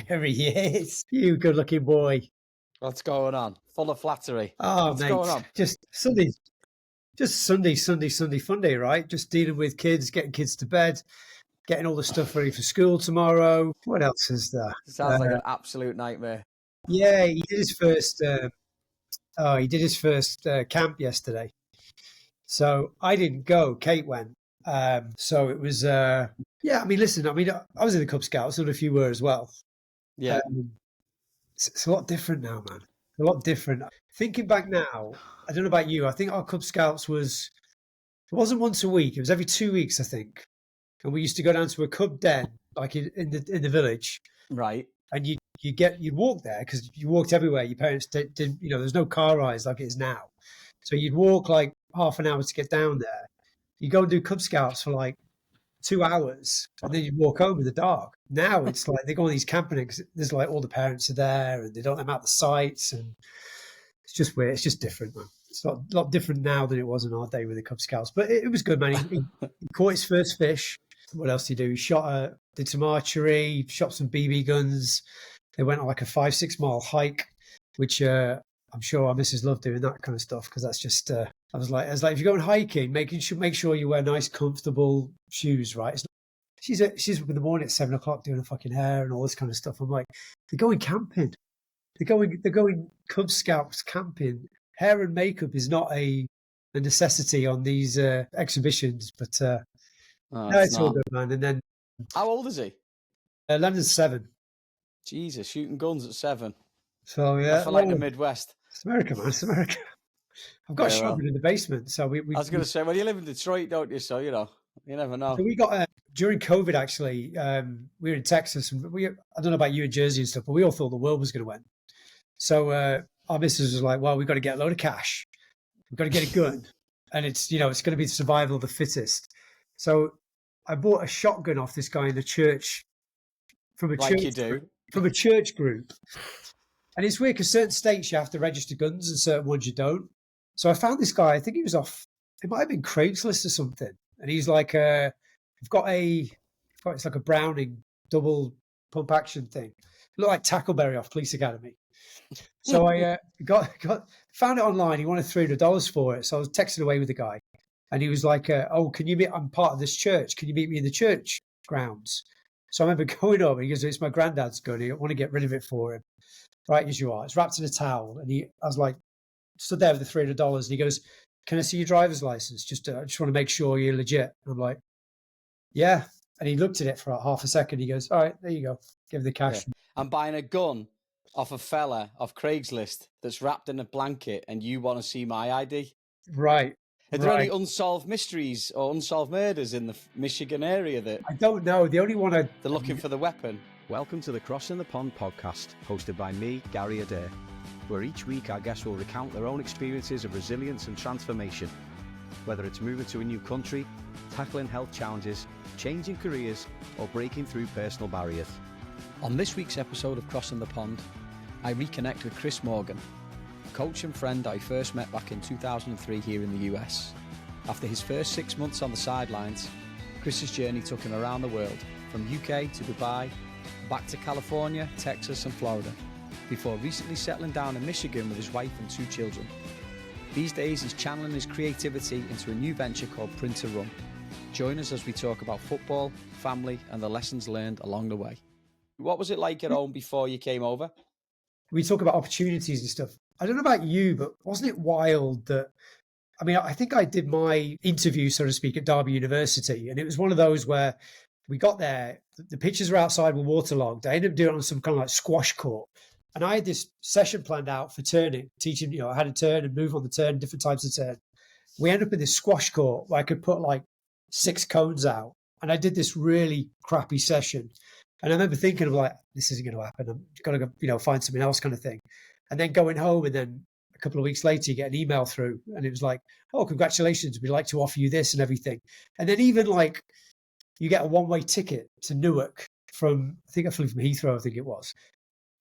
There he is. You good-looking boy. What's going on? Full of flattery. Oh, What's mate. going on? Just Sunday fun day, right? Just dealing with kids, getting kids to bed, getting all the stuff ready for school tomorrow. What else is there? Sounds like an absolute nightmare. Yeah, he did his first. Camp yesterday, so I didn't go. Kate went. So it was. Yeah, I mean, listen. I mean, I was in the Cub Scouts, and a few were as well. Yeah. It's a lot different now, man. A lot different. Thinking back now, I don't know about you. I think our Cub Scouts it wasn't once a week. It was every 2 weeks, I think. And we used to go down to a Cub den, like in the village. Right. And you'd walk there because you walked everywhere. Your parents didn't, there's no car rides like it is now. So you'd walk like half an hour to get down there. You go and do Cub Scouts for like 2 hours, and then you walk home in the dark. Now it's like they go on these camping. There's like all the parents are there, and they don't let them out the sites, and it's just weird. It's just different, man. It's a lot different now than it was in our day with the Cub Scouts. But it was good, man. He caught his first fish. What else did he do? He did some archery, shot some BB guns. They went on like a 5-6 mile hike, which I'm sure our missus loved doing that kind of stuff because that's just. I was like, if you're going hiking, make sure you wear nice, comfortable shoes, right? She's up in the morning at 7 o'clock doing her fucking hair and all this kind of stuff. I'm like, they're going camping. They're going Cub Scouts camping. Hair and makeup is not a necessity on these exhibitions, but no, it's all good, man. And then, how old is he? London's 7. Jesus, shooting guns at 7. So yeah, I feel like the Midwest. It's America, man. It's America. I've got a shotgun in the basement, so we. I was going to say, well, you live in Detroit, don't you? So you never know. So we got during COVID. Actually, we were in Texas, and I don't know about you in Jersey and stuff, but we all thought the world was going to end. So our missus was like, "Well, we've got to get a load of cash. We've got to get a gun, and it's going to be the survival of the fittest." So I bought a shotgun off this guy in the church from a church group. And it's weird because certain states you have to register guns and certain ones you don't. So I found this guy, I think he was it might have been Craigslist or something. And he's like, it's like a Browning double pump action thing. Looked like Tackleberry off Police Academy. So I found it online. He wanted $300 for it. So I was texting away with the guy. And he was like, I'm part of this church. Can you meet me in the church grounds? So I remember going up and he goes, it's my granddad's gun. I want to get rid of it for him. Right as you are. It's wrapped in a towel. And I was like, stood there with the $300. And he goes, can I see your driver's license? I just want to make sure you're legit. And I'm like, yeah. And he looked at it for half a second. He goes, all right, there you go. Give the cash. Yeah. I'm buying a gun off a fella off Craigslist that's wrapped in a blanket and you want to see my ID. Right. Are there any unsolved mysteries or unsolved murders in the Michigan area that... I don't know. The only one They're looking for the weapon. Welcome to the Crossing the Pond podcast, hosted by me, Gary Adair, where each week our guests will recount their own experiences of resilience and transformation, whether it's moving to a new country, tackling health challenges, changing careers, or breaking through personal barriers. On this week's episode of Crossing the Pond, I reconnect with Chris Morgan, a coach and friend I first met back in 2003 here in the US. After his first 6 months on the sidelines, Chris's journey took him around the world, from UK to Dubai, back to California, Texas and Florida, before recently settling down in Michigan with his wife and 2 children. These days he's channeling his creativity into a new venture called Printarun. Join us as we talk about football, family and the lessons learned along the way. What was it like at home before you came over? We talk about opportunities and stuff. I don't know about you, but wasn't it wild that, I think I did my interview, so to speak, at Derby University, and it was one of those where we got there, the pitches were outside, were waterlogged. I ended up doing it on some kind of like squash court. And I had this session planned out for turning, teaching, I had to turn and move on the turn, different types of turn. We ended up in this squash court where I could put like 6 cones out. And I did this really crappy session. And I remember thinking of like, this isn't going to happen. I'm going to go, find something else kind of thing. And then going home, and then a couple of weeks later, you get an email through and it was like, oh, congratulations. We'd like to offer you this and everything. And then even like, you get a one-way ticket to Newark I think I flew from Heathrow, I think it was.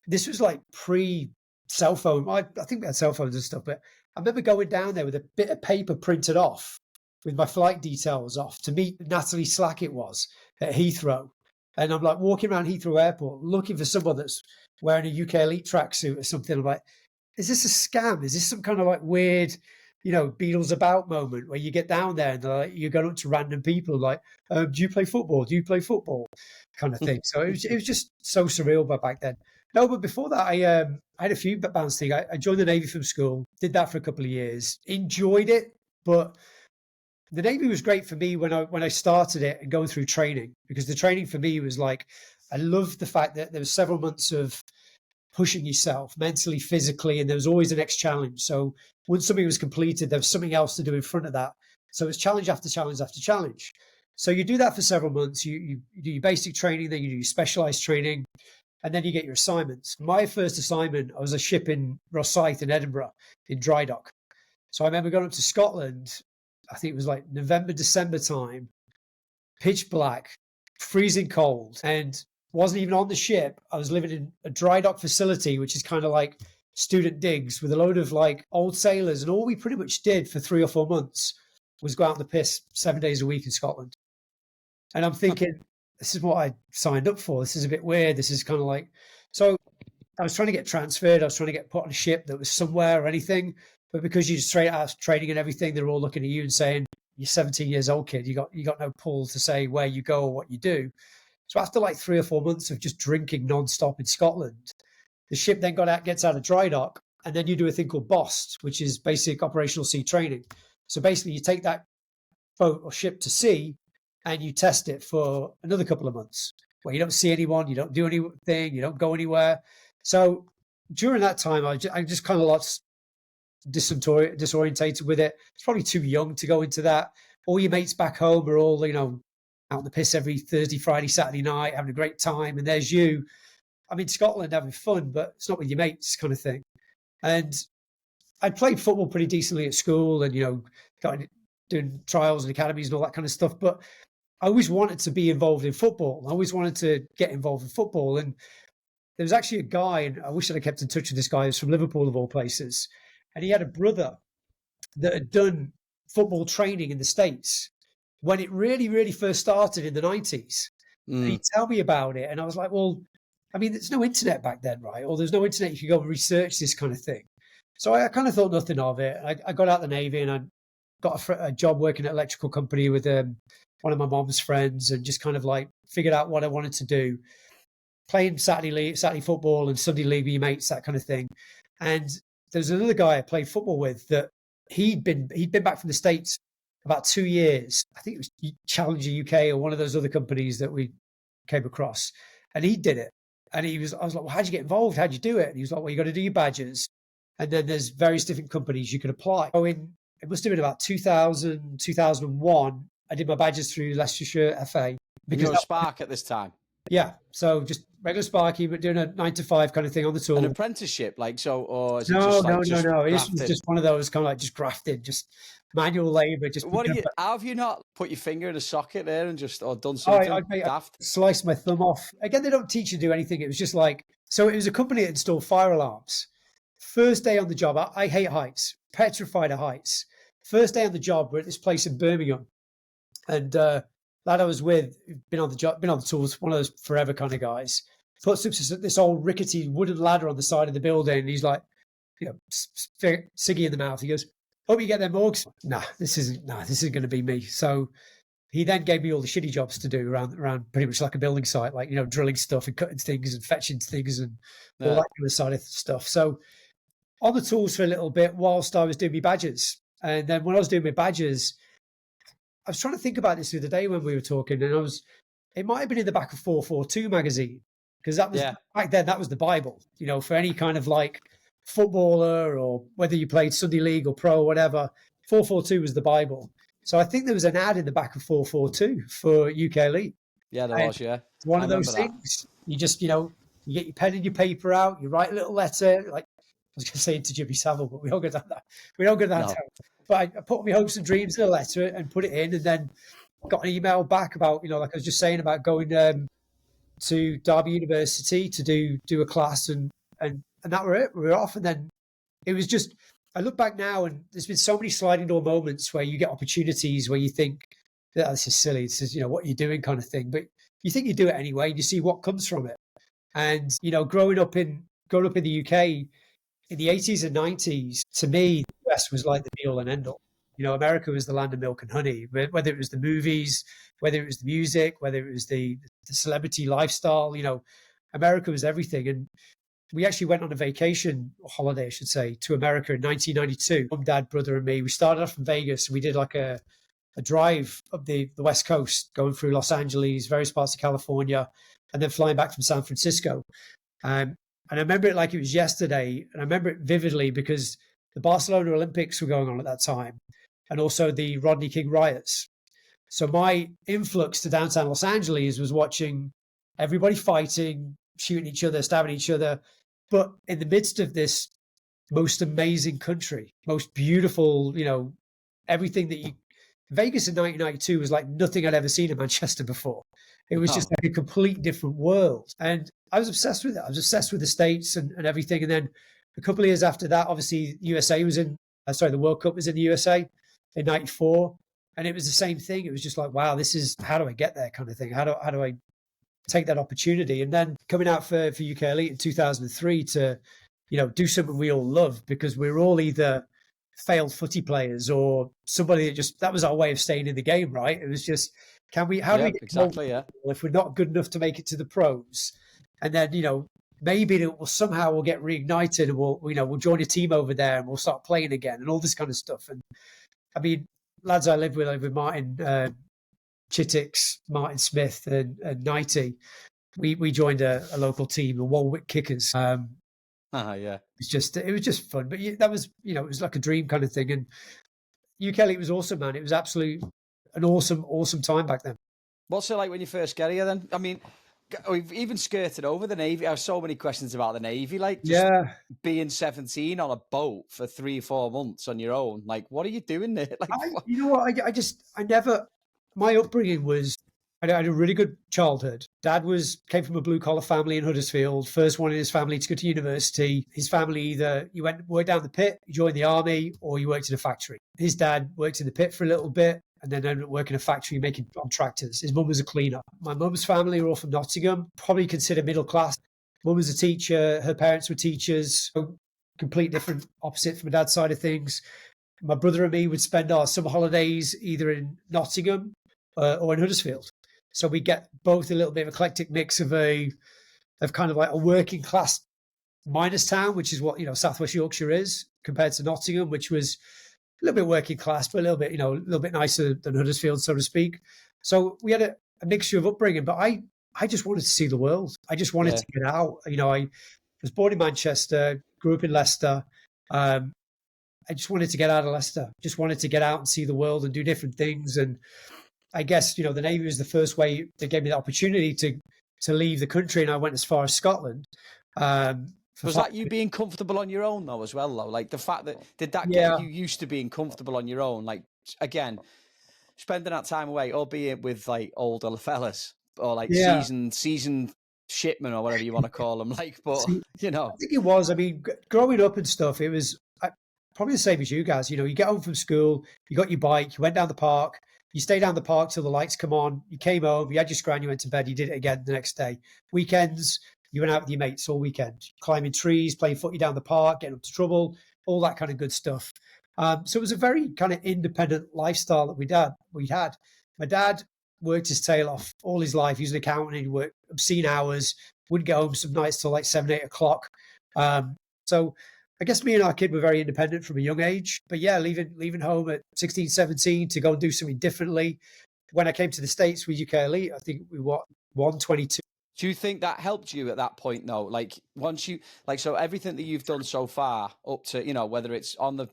This was like pre-cell phone. I think we had cell phones and stuff, but I remember going down there with a bit of paper printed off with my flight details off to meet Natalie Slack, it was, at Heathrow. And I'm like walking around Heathrow Airport looking for someone that's wearing a UK Elite tracksuit or something. I'm like, is this a scam? Is this some kind of like weird, Beatles about moment where you get down there and you're going up to random people like, do you play football? Do you play football? Kind of thing. So it was just so surreal back then. No, but before that, I had a few bands thing. I joined the Navy from school, did that for a couple of years, enjoyed it, but the Navy was great for me when I started it and going through training, because the training for me was like, I loved the fact that there was several months of pushing yourself mentally, physically, and there was always the next challenge. So once something was completed, there was something else to do in front of that. So it's challenge after challenge after challenge. So you do that for several months. You do your basic training, then you do your specialized training, and then you get your assignments. My first assignment, I was a ship in Rosyth in Edinburgh in dry dock. So I remember going up to Scotland, I think it was like November, December time, pitch black, freezing cold, and wasn't even on the ship. I was living in a dry dock facility, which is kind of like student digs with a load of like old sailors. And all we pretty much did for 3 or 4 months was go out on the piss 7 days a week in Scotland. And I'm thinking, this is what I signed up for. This is a bit weird. This is kind of like, so I was trying to get transferred. I was trying to get put on a ship that was somewhere or anything. But because you're straight out of training and everything, they're all looking at you and saying, you're 17 years old, kid. You got no pull to say where you go or what you do. So after like 3 or 4 months of just drinking nonstop in Scotland, the ship then gets out of dry dock, and then you do a thing called BOST, which is basic operational sea training. So basically you take that boat or ship to sea and you test it for another couple of months where you don't see anyone, you don't do anything, you don't go anywhere. So during that time, I just kind of lost disorientated with it. It's probably too young to go into that. All your mates back home are all, out in the piss every Thursday, Friday, Saturday night, having a great time. And there's you. I'm in Scotland having fun, but it's not with your mates kind of thing. And I played football pretty decently at school and, doing trials and academies and all that kind of stuff. But I always wanted to be involved in football. I always wanted to get involved in football. And there was actually a guy, and I wish that I kept in touch with this guy. He was from Liverpool, of all places. And he had a brother that had done football training in the States when it really, really first started in the 90s. And he'd tell me about it. And I was like, well, I mean, there's no internet back then, right? Or there's no internet. You could go and research this kind of thing. So I kind of thought nothing of it. I got out of the Navy and I got a job working at an electrical company with one of my mom's friends, and just kind of like figured out what I wanted to do. Playing Saturday football and Sunday league with your mates, that kind of thing. And there's another guy I played football with that he'd been back from the States about 2 years. I think it was Challenger UK or one of those other companies that we came across. And he did it. And I was like, well, how'd you get involved? How'd you do it? And he was like, well, you got to do your badges. And then there's various different companies you could apply. So it must have been about 2000, 2001. I did my badges through Leicestershire FA. Because you're a spark at this time. Yeah. So just regular Sparky, but doing a 9 to 5 kind of thing on the tour. An apprenticeship, like so, or is it no. grafted? It was just one of those kind of like just grafted, just manual labor. Just how have you not put your finger in a socket there and or done something daft? I sliced my thumb off. Again, they don't teach you to do anything. It was just like, so it was a company that installed fire alarms. First day on the job, I hate heights, petrified of heights. First day on the job, we're at this place in Birmingham, and lad I was with, been on the tools, one of those forever kind of guys, puts up this old rickety wooden ladder on the side of the building. And he's like, ciggy in the mouth. He goes, hope you get them morgues. This isn't going to be me. So he then gave me all the shitty jobs to do around pretty much like a building site, like, drilling stuff and cutting things and fetching things and all that kind of side of stuff. So on the tools for a little bit whilst I was doing my badges. And then when I was doing my badges, I was trying to think about this the other day when we were talking, and it might have been in the back of 442 magazine, because that was back then, that was the Bible, for any kind of like footballer, or whether you played Sunday league or pro or whatever, 442 was the Bible. So I think there was an ad in the back of 442 for UK Elite. Yeah, there was, yeah. It's one of those things. You just, you get your pen and your paper out, you write a little letter, like I was going to say it to Jimmy Savile, but we don't go down that. We don't go down that. But I put my hopes and dreams in a letter and put it in, and then got an email back about, like I was just saying, about going to Derby University to do a class, and that were it. We were off, and then it was just, I look back now, and there's been so many sliding door moments where you get opportunities where you think, this is silly. This is, what you're doing kind of thing. But you think you do it anyway, and you see what comes from it. And, growing up in the UK in the 80s and 90s, to me, the US was like the be all and end all. America was the land of milk and honey, whether it was the movies, whether it was the music, whether it was the celebrity lifestyle, America was everything. And we actually went on a vacation holiday, I should say, to America in 1992. Mum, dad, brother, and me. We started off from Vegas. And we did like a drive up the West Coast, going through Los Angeles, various parts of California, and then flying back from San Francisco. And I remember it like it was yesterday. And I remember it vividly because the Barcelona Olympics were going on at that time, and also the Rodney King riots. So my influx to downtown Los Angeles was watching everybody fighting, shooting each other, stabbing each other. But in the midst of this most amazing country, most beautiful, everything that Vegas in 1992 was like nothing I'd ever seen in Manchester before. It was just like a complete different world. And I was obsessed with it. I was obsessed with the States and everything. And then a couple of years after that, obviously, the World Cup was in the USA in 94. And it was the same thing. It was just like, wow, how do I get there kind of thing? How do I take that opportunity? And then coming out for UK Elite in 2003 to, do something we all love, because we're all either failed footy players or somebody that was our way of staying in the game, right? It was just, how do we get exactly, yeah. if we're not good enough to make it to the pros? And then, maybe it will somehow we'll get reignited and we'll join a team over there and we'll start playing again and all this kind of stuff. And I mean, lads I live with Martin Chittix, Martin Smith and Nighty, we joined a local team, the Warwick Kickers. Yeah. It was just fun. But that was, it was like a dream kind of thing. And UK Elite was awesome, man. It was absolutely an awesome time back then. What's it like when you first get here then? I mean, we've even skirted over the Navy. I have so many questions about the Navy. Like, being 17 on a boat for 3 or 4 months on your own. Like, what are you doing there? Like, my upbringing was, I had a really good childhood. Dad came from a blue collar family in Huddersfield. First one in his family to go to university. His family either worked down the pit, you joined the army, or you worked in a factory. His dad worked in the pit for a little bit and then ended up working in a factory making tractors. His mum was a cleaner. My mum's family were all from Nottingham, probably considered middle class. Mum was a teacher. Her parents were teachers. So complete different opposite from my dad's side of things. My brother and me would spend our summer holidays either in Nottingham or in Huddersfield. So we get both a little bit of eclectic mix of kind of like a working class miners town, which is what, Southwest Yorkshire is, compared to Nottingham, which was a little bit working class, but a little bit nicer than Huddersfield, so to speak. So we had a mixture of upbringing, but I just wanted to see the world. I just wanted to get out. I was born in Manchester, grew up in Leicester. I just wanted to get out of Leicester, just wanted to get out and see the world and do different things. And I guess, the Navy was the first way that gave me the opportunity to leave the country. And I went as far as Scotland. Was that you being comfortable on your own though, as well, though? Like the fact did that get you used to being comfortable on your own? Like, again, spending that time away, albeit with like older fellas or like seasoned shipmen or whatever you want to call them. Like, but I think it was, growing up and stuff, it was probably the same as you guys. You get home from school, you got your bike, you went down the park, you stay down the park till the lights come on. You came home, you had your scran, you went to bed, you did it again the next day. Weekends, you went out with your mates all weekend, climbing trees, playing footy down the park, getting up to trouble, all that kind of good stuff. So it was a very kind of independent lifestyle that we'd had. My dad worked his tail off all his life. He was an accountant and he worked obscene hours, wouldn't get home some nights till like 7, 8 o'clock. So I guess me and our kid were very independent from a young age. But yeah, leaving home at 16, 17 to go and do something differently. When I came to the States with UK Elite, I think we won 122. Do you think that helped you at that point, though? Like, once you, so everything that you've done so far up to, whether it's on the,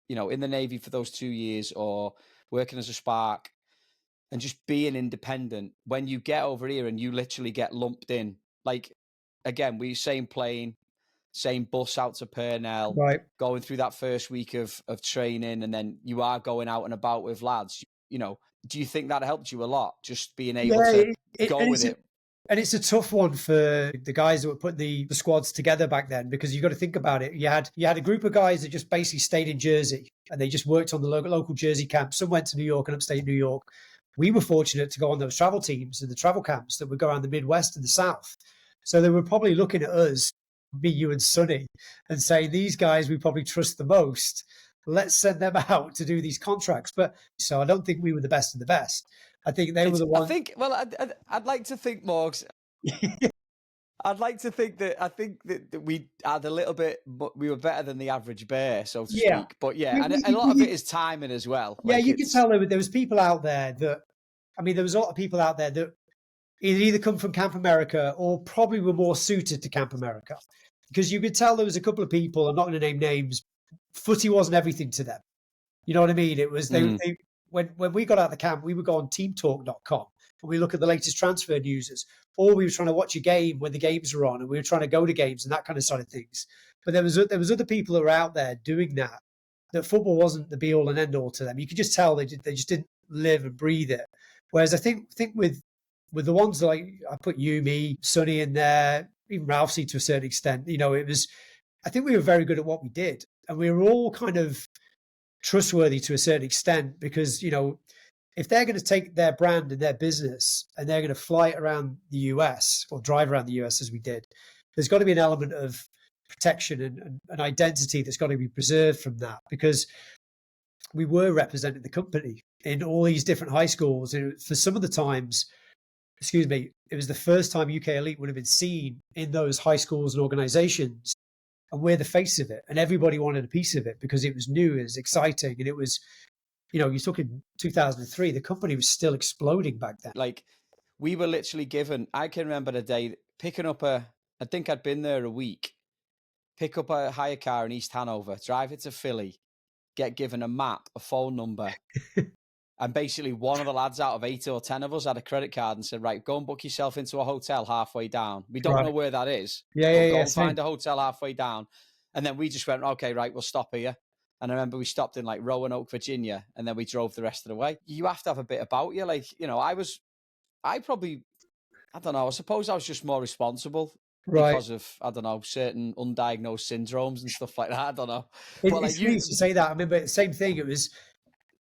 in the Navy for those 2 years or working as a spark and just being independent, when you get over here and you literally get lumped in, like, again, we same plane, same bus out to Purnell, right, going through that first week of training, and then you are going out and about with lads, do you think that helped you a lot, just being able to go with it? And it's a tough one for the guys that were putting the squads together back then, because you've got to think about it. You had a group of guys that just basically stayed in Jersey and they just worked on the local Jersey camp. Some went to New York and upstate New York. we were fortunate to go on those travel teams and the travel camps that would go around the Midwest and the South. So they were probably looking at us, me, you, and Sonny, and saying, these guys we probably trust the most. Let's send them out to do these contracts. But so I don't think we were the best of the best. I think they were the ones. I'd like to think, Morgs. I'd like to think that we had a little bit, but we were better than the average bear, so to speak. But and a lot of it is timing as well. Yeah, you could tell there was people out there that, there was a lot of people out there that either come from Camp America or probably were more suited to Camp America, because you could tell there was a couple of people. I'm not going to name names. Footy wasn't everything to them. You know what I mean? It was they when we got out of the camp, we would go on teamtalk.com and we look at the latest transfer news, or we were trying to watch a game when the games were on, and we were trying to go to games and that kind of side of things. But there was other people that were out there doing that. That football wasn't the be all and end all to them. You could just tell they just didn't live and breathe it. Whereas I think with the ones like I put you, me, Sonny in there, even Ralphie to a certain extent. I think we were very good at what we did, and we were all kind of trustworthy to a certain extent, because if they're going to take their brand and their business and they're going to fly it around the US or drive around the US as we did, there's got to be an element of protection and an identity that's got to be preserved from that, because we were representing the company in all these different high schools. And for some of the times, it was the first time UK Elite would have been seen in those high schools and organizations. And we're the face of it. And everybody wanted a piece of it because it was new, it was exciting. And it was, you're talking 2003, the company was still exploding back then. Like, we were literally given, I can remember the day picking up I think I'd been there a week, pick up a hire car in East Hanover, drive it to Philly, get given a map, a phone number. And basically one of the lads out of 8 or 10 of us had a credit card and said, right, go and book yourself into a hotel halfway down. We don't know where that is. Go and find a hotel halfway down. And then we just went, okay, right, we'll stop here. And I remember we stopped in like Roanoke, Virginia, and then we drove the rest of the way. You have to have a bit about you. Like, I suppose I was just more responsible. Right. Because of, certain undiagnosed syndromes and stuff like that. I don't know. It's funny to say that. I remember the same thing. It was,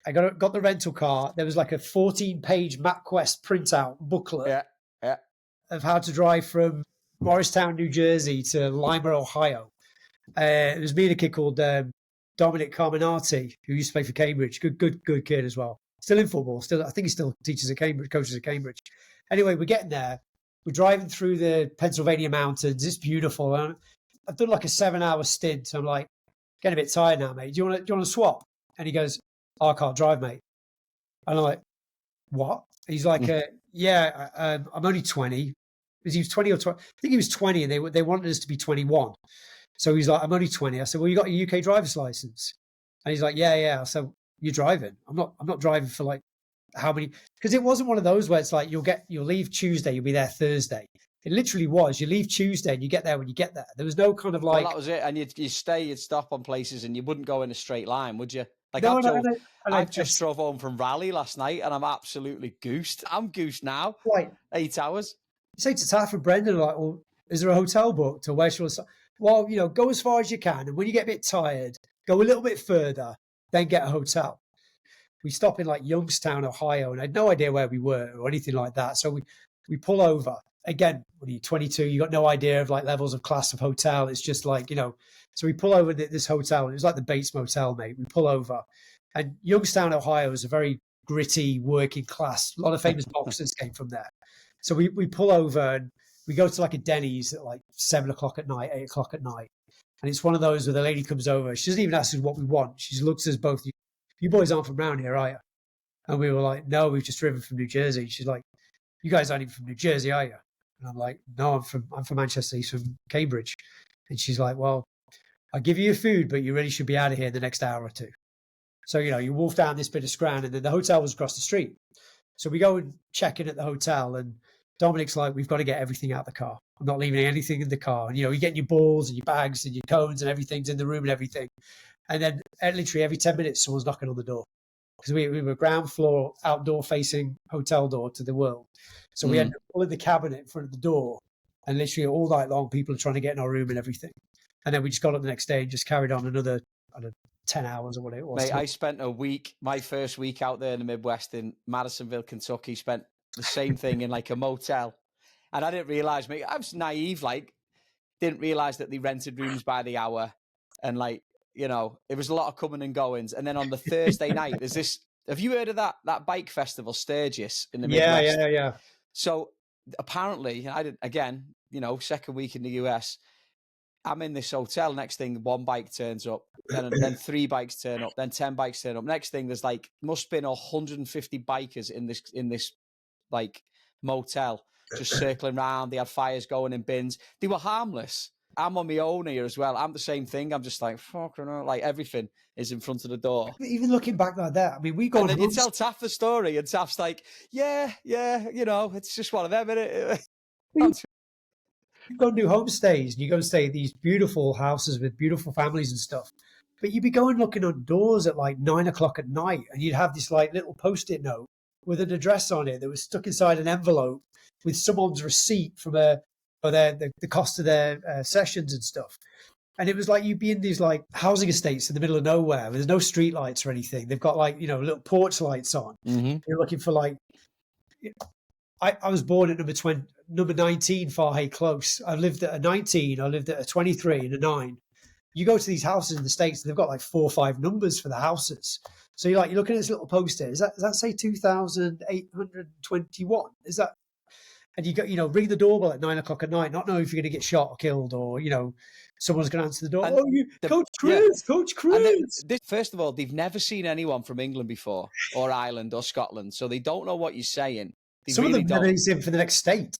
I got the rental car. There was like a 14-page MapQuest printout booklet of how to drive from Morristown, New Jersey to Lima, Ohio. It was me and a kid called Dominic Carminati, who used to play for Cambridge. Good kid as well. Still in football. I think he still teaches at Cambridge, coaches at Cambridge. Anyway, we're getting there. We're driving through the Pennsylvania mountains. It's beautiful. And I've done like a 7-hour stint. I'm like, getting a bit tired now, mate. Do you want to swap? And he goes, I can't drive, mate. And I'm like, what? He's like, I'm only 20. Because he was 20 or 20. I think he was 20, and they wanted us to be 21. So he's like, I'm only 20. I said, well, you got a UK driver's license? And he's like, yeah. I said, you're driving. I'm not driving for like how many? Because it wasn't one of those where it's like you'll leave Tuesday, you'll be there Thursday. It literally was. You leave Tuesday and you get there when you get there. There was no kind of like. Well, that was it. And you'd stop on places and you wouldn't go in a straight line, would you? Like I just drove home from Raleigh last night and I'm absolutely goosed. I'm goosed now. Right. 8 hours. You say to Taff and Brendan, like, well, is there a hotel booked or where shall I start? Well, go as far as you can. And when you get a bit tired, go a little bit further, then get a hotel. We stop in like Youngstown, Ohio, and I had no idea where we were or anything like that. So we pull over. Again, when you're 22, you got no idea of like levels of class of hotel. It's just like, so we pull over this hotel. It was like the Bates Motel, mate. We pull over. And Youngstown, Ohio is a very gritty working class. A lot of famous boxers came from there. So we pull over and we go to like a Denny's at like 7 o'clock at night, 8 o'clock at night. And it's one of those where the lady comes over. She doesn't even ask us what we want. She looks at us both. You boys aren't from around here, are you? And we were like, no, we've just driven from New Jersey. She's like, you guys aren't even from New Jersey, are you? And I'm like, no, I'm from Manchester. He's from Cambridge. And she's like, well, I'll give you your food, but you really should be out of here in the next hour or two. So, you wolf down this bit of Scran, and then the hotel was across the street. So we go and check in at the hotel, and Dominic's like, we've got to get everything out of the car. I'm not leaving anything in the car. And, you're getting your balls and your bags and your cones and everything's in the room and everything. And then literally every 10 minutes, someone's knocking on the door. Because we were ground floor, outdoor facing hotel door to the world. So we had to pull in the cabinet in front of the door. And literally all night long, people are trying to get in our room and everything. And then we just got up the next day and just carried on another 10 hours or whatever it was. Mate, I spent a week, my first week out there in the Midwest in Madisonville, Kentucky, spent the same thing in like a motel. And I didn't realize, mate, I was naive, like, didn't realize that they rented rooms by the hour. And like, you know, it was a lot of coming and goings. And then on the Thursday night, there's this, have you heard of that bike festival, Sturgis, in the Midwest? Yeah. So apparently, I did, again, you know, second week in the US, I'm in this hotel. Next thing, one bike turns up, then 3 bikes turn up, then 10 bikes turn up. Next thing, there's like must have been 150 bikers in this like motel just circling around. They had fires going in bins. They were harmless. I'm on my own here as well. I'm the same thing. I'm just like, fuck, like everything is in front of the door. Even looking back like that, I mean, we go. And then you tell Taff the story, and Taff's like, yeah, you know, it's just one of them, innit? You go and do homestays, and you go and stay at these beautiful houses with beautiful families and stuff. But you'd be going looking on doors at like 9 o'clock at night, and you'd have this like little post-it note with an address on it that was stuck inside an envelope with someone's receipt from the cost of their sessions and stuff. And it was like you'd be in these like housing estates in the middle of nowhere. There's no street lights or anything. They've got like, you know, little porch lights on. Mm-hmm. You're looking for like. I was born at number 19, Farhay Close. I lived at a 19. I lived at a 23 and a 9. You go to these houses in the States, they've got like 4 or 5 numbers for the houses. So you're looking at this little poster. Does that say 2,821? Is that? And you go, you know, ring the doorbell at 9 o'clock at night, not knowing if you're going to get shot or killed, or, you know, someone's going to answer the door. Coach Cruz, yeah. Coach Cruz. First of all, they've never seen anyone from England before, or Ireland, or Scotland, so they don't know what you're saying. Some really of them never seen for the next state.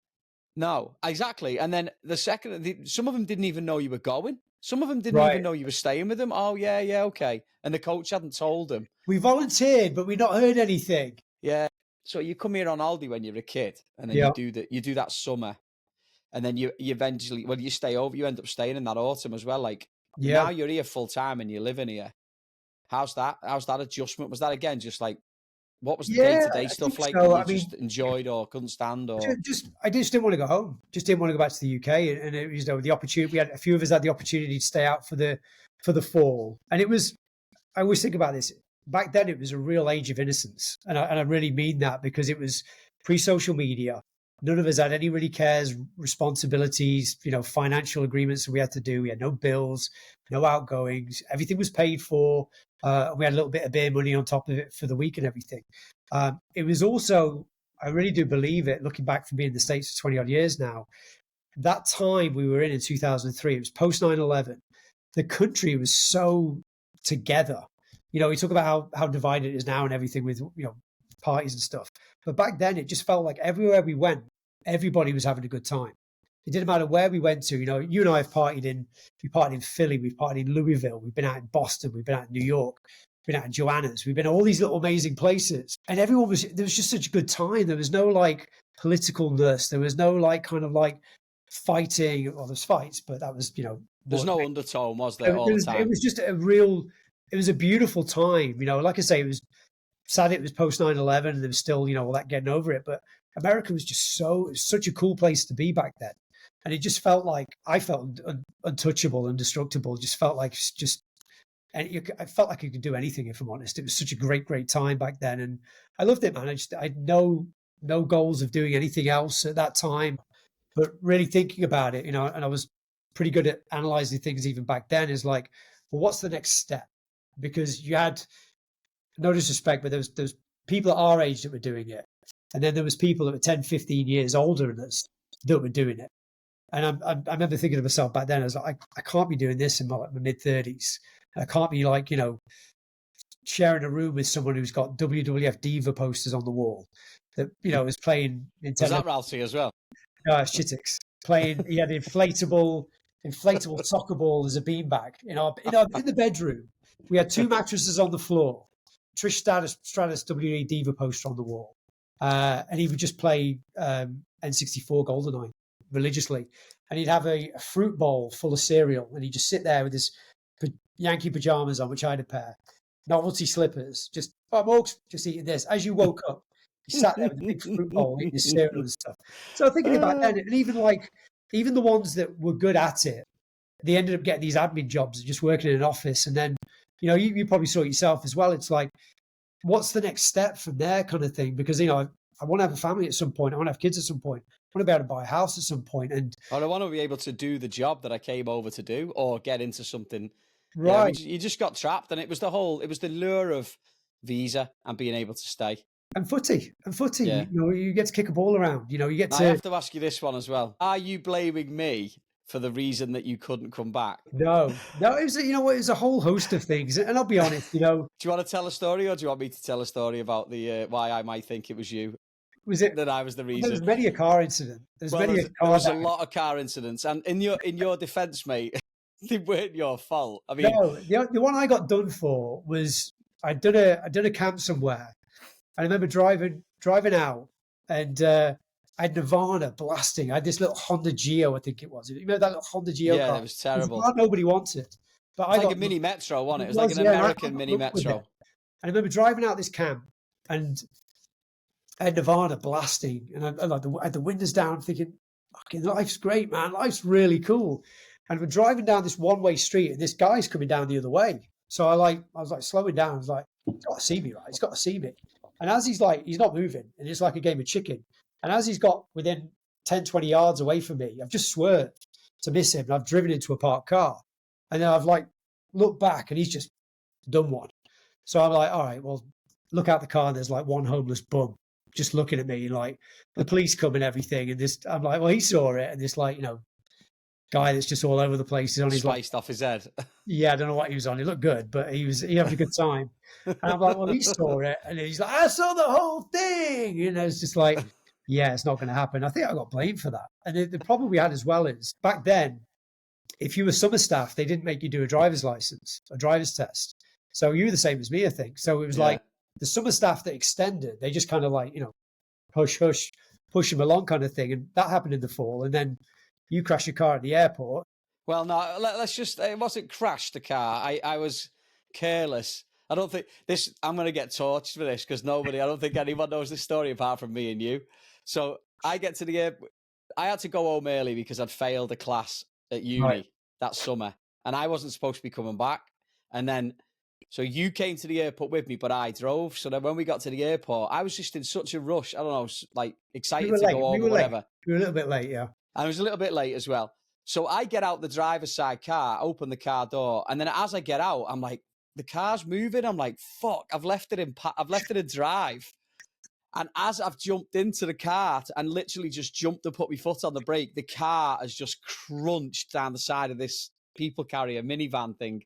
No, exactly. And then the second, some of them didn't even know you were going. Some of them didn't even know you were staying with them. Oh, yeah, okay. And the coach hadn't told them. We volunteered, but we've not heard anything. Yeah. So you come here on holiday when you're a kid, and then you do that summer, and then you eventually, when you stay over, you end up staying in that autumn as well. Like now you're here full time and you're living here. How's that adjustment? Was that again just like, what was the day-to-day stuff like that you just enjoyed or couldn't stand? Or I just didn't want to go home. Just didn't want to go back to the UK. And it was, you know, the opportunity. We had a few of us had the opportunity to stay out for the fall, and it was. I always think about this. Back then, it was a real age of innocence, and I really mean that, because it was pre-social media. None of us had any really cares, responsibilities, you know, financial agreements that we had to do. We had no bills, no outgoings. Everything was paid for. We had a little bit of beer money on top of it for the week and everything. It was also, I really do believe it, looking back from being in the States for 20 odd years now, that time we were in 2003, it was post 9/11. The country was so together. You know, we talk about how divided it is now and everything with, you know, parties and stuff. But back then, it just felt like everywhere we went, everybody was having a good time. It didn't matter where we went to. You know, you and I have partied in Philly, we've partied in Louisville, we've been out in Boston, we've been out in New York, we've been out in Joanna's, we've been to all these little amazing places. And there was just such a good time. There was no like politicalness. There was no like kind of like fighting. Well, there's fights, but that was, you know. There's no undertone, was there, all the time? It was just it was a beautiful time. You know, like I say, it was sad it was post 9/11 and there was still, you know, all that getting over it. But America was just such a cool place to be back then. And it just felt like, I felt untouchable, indestructible. It just felt like I felt like I could do anything, if I'm honest. It was such a great, great time back then. And I loved it, man. I had no goals of doing anything else at that time, but really thinking about it, you know, and I was pretty good at analyzing things even back then, is like, well, what's the next step? Because you had, no disrespect, but there was people at our age that were doing it. And then there was people that were 10, 15 years older than us that were doing it. And I remember thinking to myself back then, I was like, I can't be doing this in my mid-30s. I can't be like, you know, sharing a room with someone who's got WWF Diva posters on the wall that, you know, is playing. Was that Ralphie as well? Shittix. Playing, he had an inflatable soccer ball as a beanbag. In the bedroom, we had 2 mattresses on the floor. Trish Stratus WWE Diva poster on the wall. And he would just play N64 GoldenEye religiously. And he'd have a fruit bowl full of cereal, and he'd just sit there with his Yankee pajamas on, which I had a pair, novelty slippers, just eating this. As you woke up, he sat there with a big fruit bowl eating his cereal and stuff. So thinking about that, and even the ones that were good at it, they ended up getting these admin jobs, just working in an office, and then you know, you probably saw it yourself as well. It's like, what's the next step from there kind of thing? Because, you know, I want to have a family at some point. I want to have kids at some point. I want to be able to buy a house at some point. And I want to be able to do the job that I came over to do, or get into something. right. You just got trapped, and it was the lure of visa and being able to stay. And footy. Yeah. You know, you get to kick a ball around. You know, you get to. I have to ask you this one as well. Are you blaming me for the reason that you couldn't come back? No, it was, you know what, it was a whole host of things. And I'll be honest, you know. Do you want to tell a story, or do you want me to tell a story about the why I might think it was you? Was it that I was the reason? There was many a car incident. There was a lot of car incidents, and in your defence, mate, they weren't your fault. I mean, no, the one I got done for was I'd done a camp somewhere. I remember driving out, and I had Nirvana blasting. I had this little Honda Geo, I think it was. You remember that little Honda Geo car? Yeah, it was terrible. Nobody wants it. But I got a mini Metro, wasn't it? It was like an American mini Metro. And I remember driving out this camp, and I had Nirvana blasting, and I had the windows down, thinking, "Fucking life's great, man. Life's really cool." And we're driving down this one-way street, and this guy's coming down the other way. So I was like slowing down. I was like, "He's got to see me, right? He's got to see me." And as he's not moving, and it's like a game of chicken. And as he's got within 10, 20 yards away from me, I've just swerved to miss him, and I've driven into a parked car. And then I've like looked back, and he's just done one. So I'm like, all right, well, look out the car, and there's like one homeless bum just looking at me, like the police come and everything. And this, I'm like, well, he saw it, and this, like, you know, guy that's just all over the place. He's on his spiced off his head. Yeah, I don't know what he was on. He looked good, but he having a good time. And I'm like, well, he saw it, and he's like, I saw the whole thing. You know, it's just like, yeah, it's not going to happen. I think I got blamed for that. And the problem we had as well is back then, if you were summer staff, they didn't make you do a driver's license, a driver's test. So you were the same as me, I think. So it was like the summer staff that extended, they just kind of like, you know, push them along kind of thing. And that happened in the fall. And then you crash your car at the airport. Well, no, let's just, it wasn't crash the car. I was careless. I don't think I'm going to get torched for this because I don't think anyone knows this story apart from me and you. So I get to the airport. I had to go home early because I'd failed a class at uni that summer, and I wasn't supposed to be coming back. And then, so you came to the airport with me, but I drove. So then when we got to the airport, I was just in such a rush. I don't know, like excited to go home or whatever. We were a little bit late, yeah. I was a little bit late as well. So I get out the driver's side car, open the car door, and then as I get out, I'm like, the car's moving. I'm like, fuck, I've left it in drive. And as I've jumped into the car and literally just jumped to put my foot on the brake, the car has just crunched down the side of this people carrier minivan thing.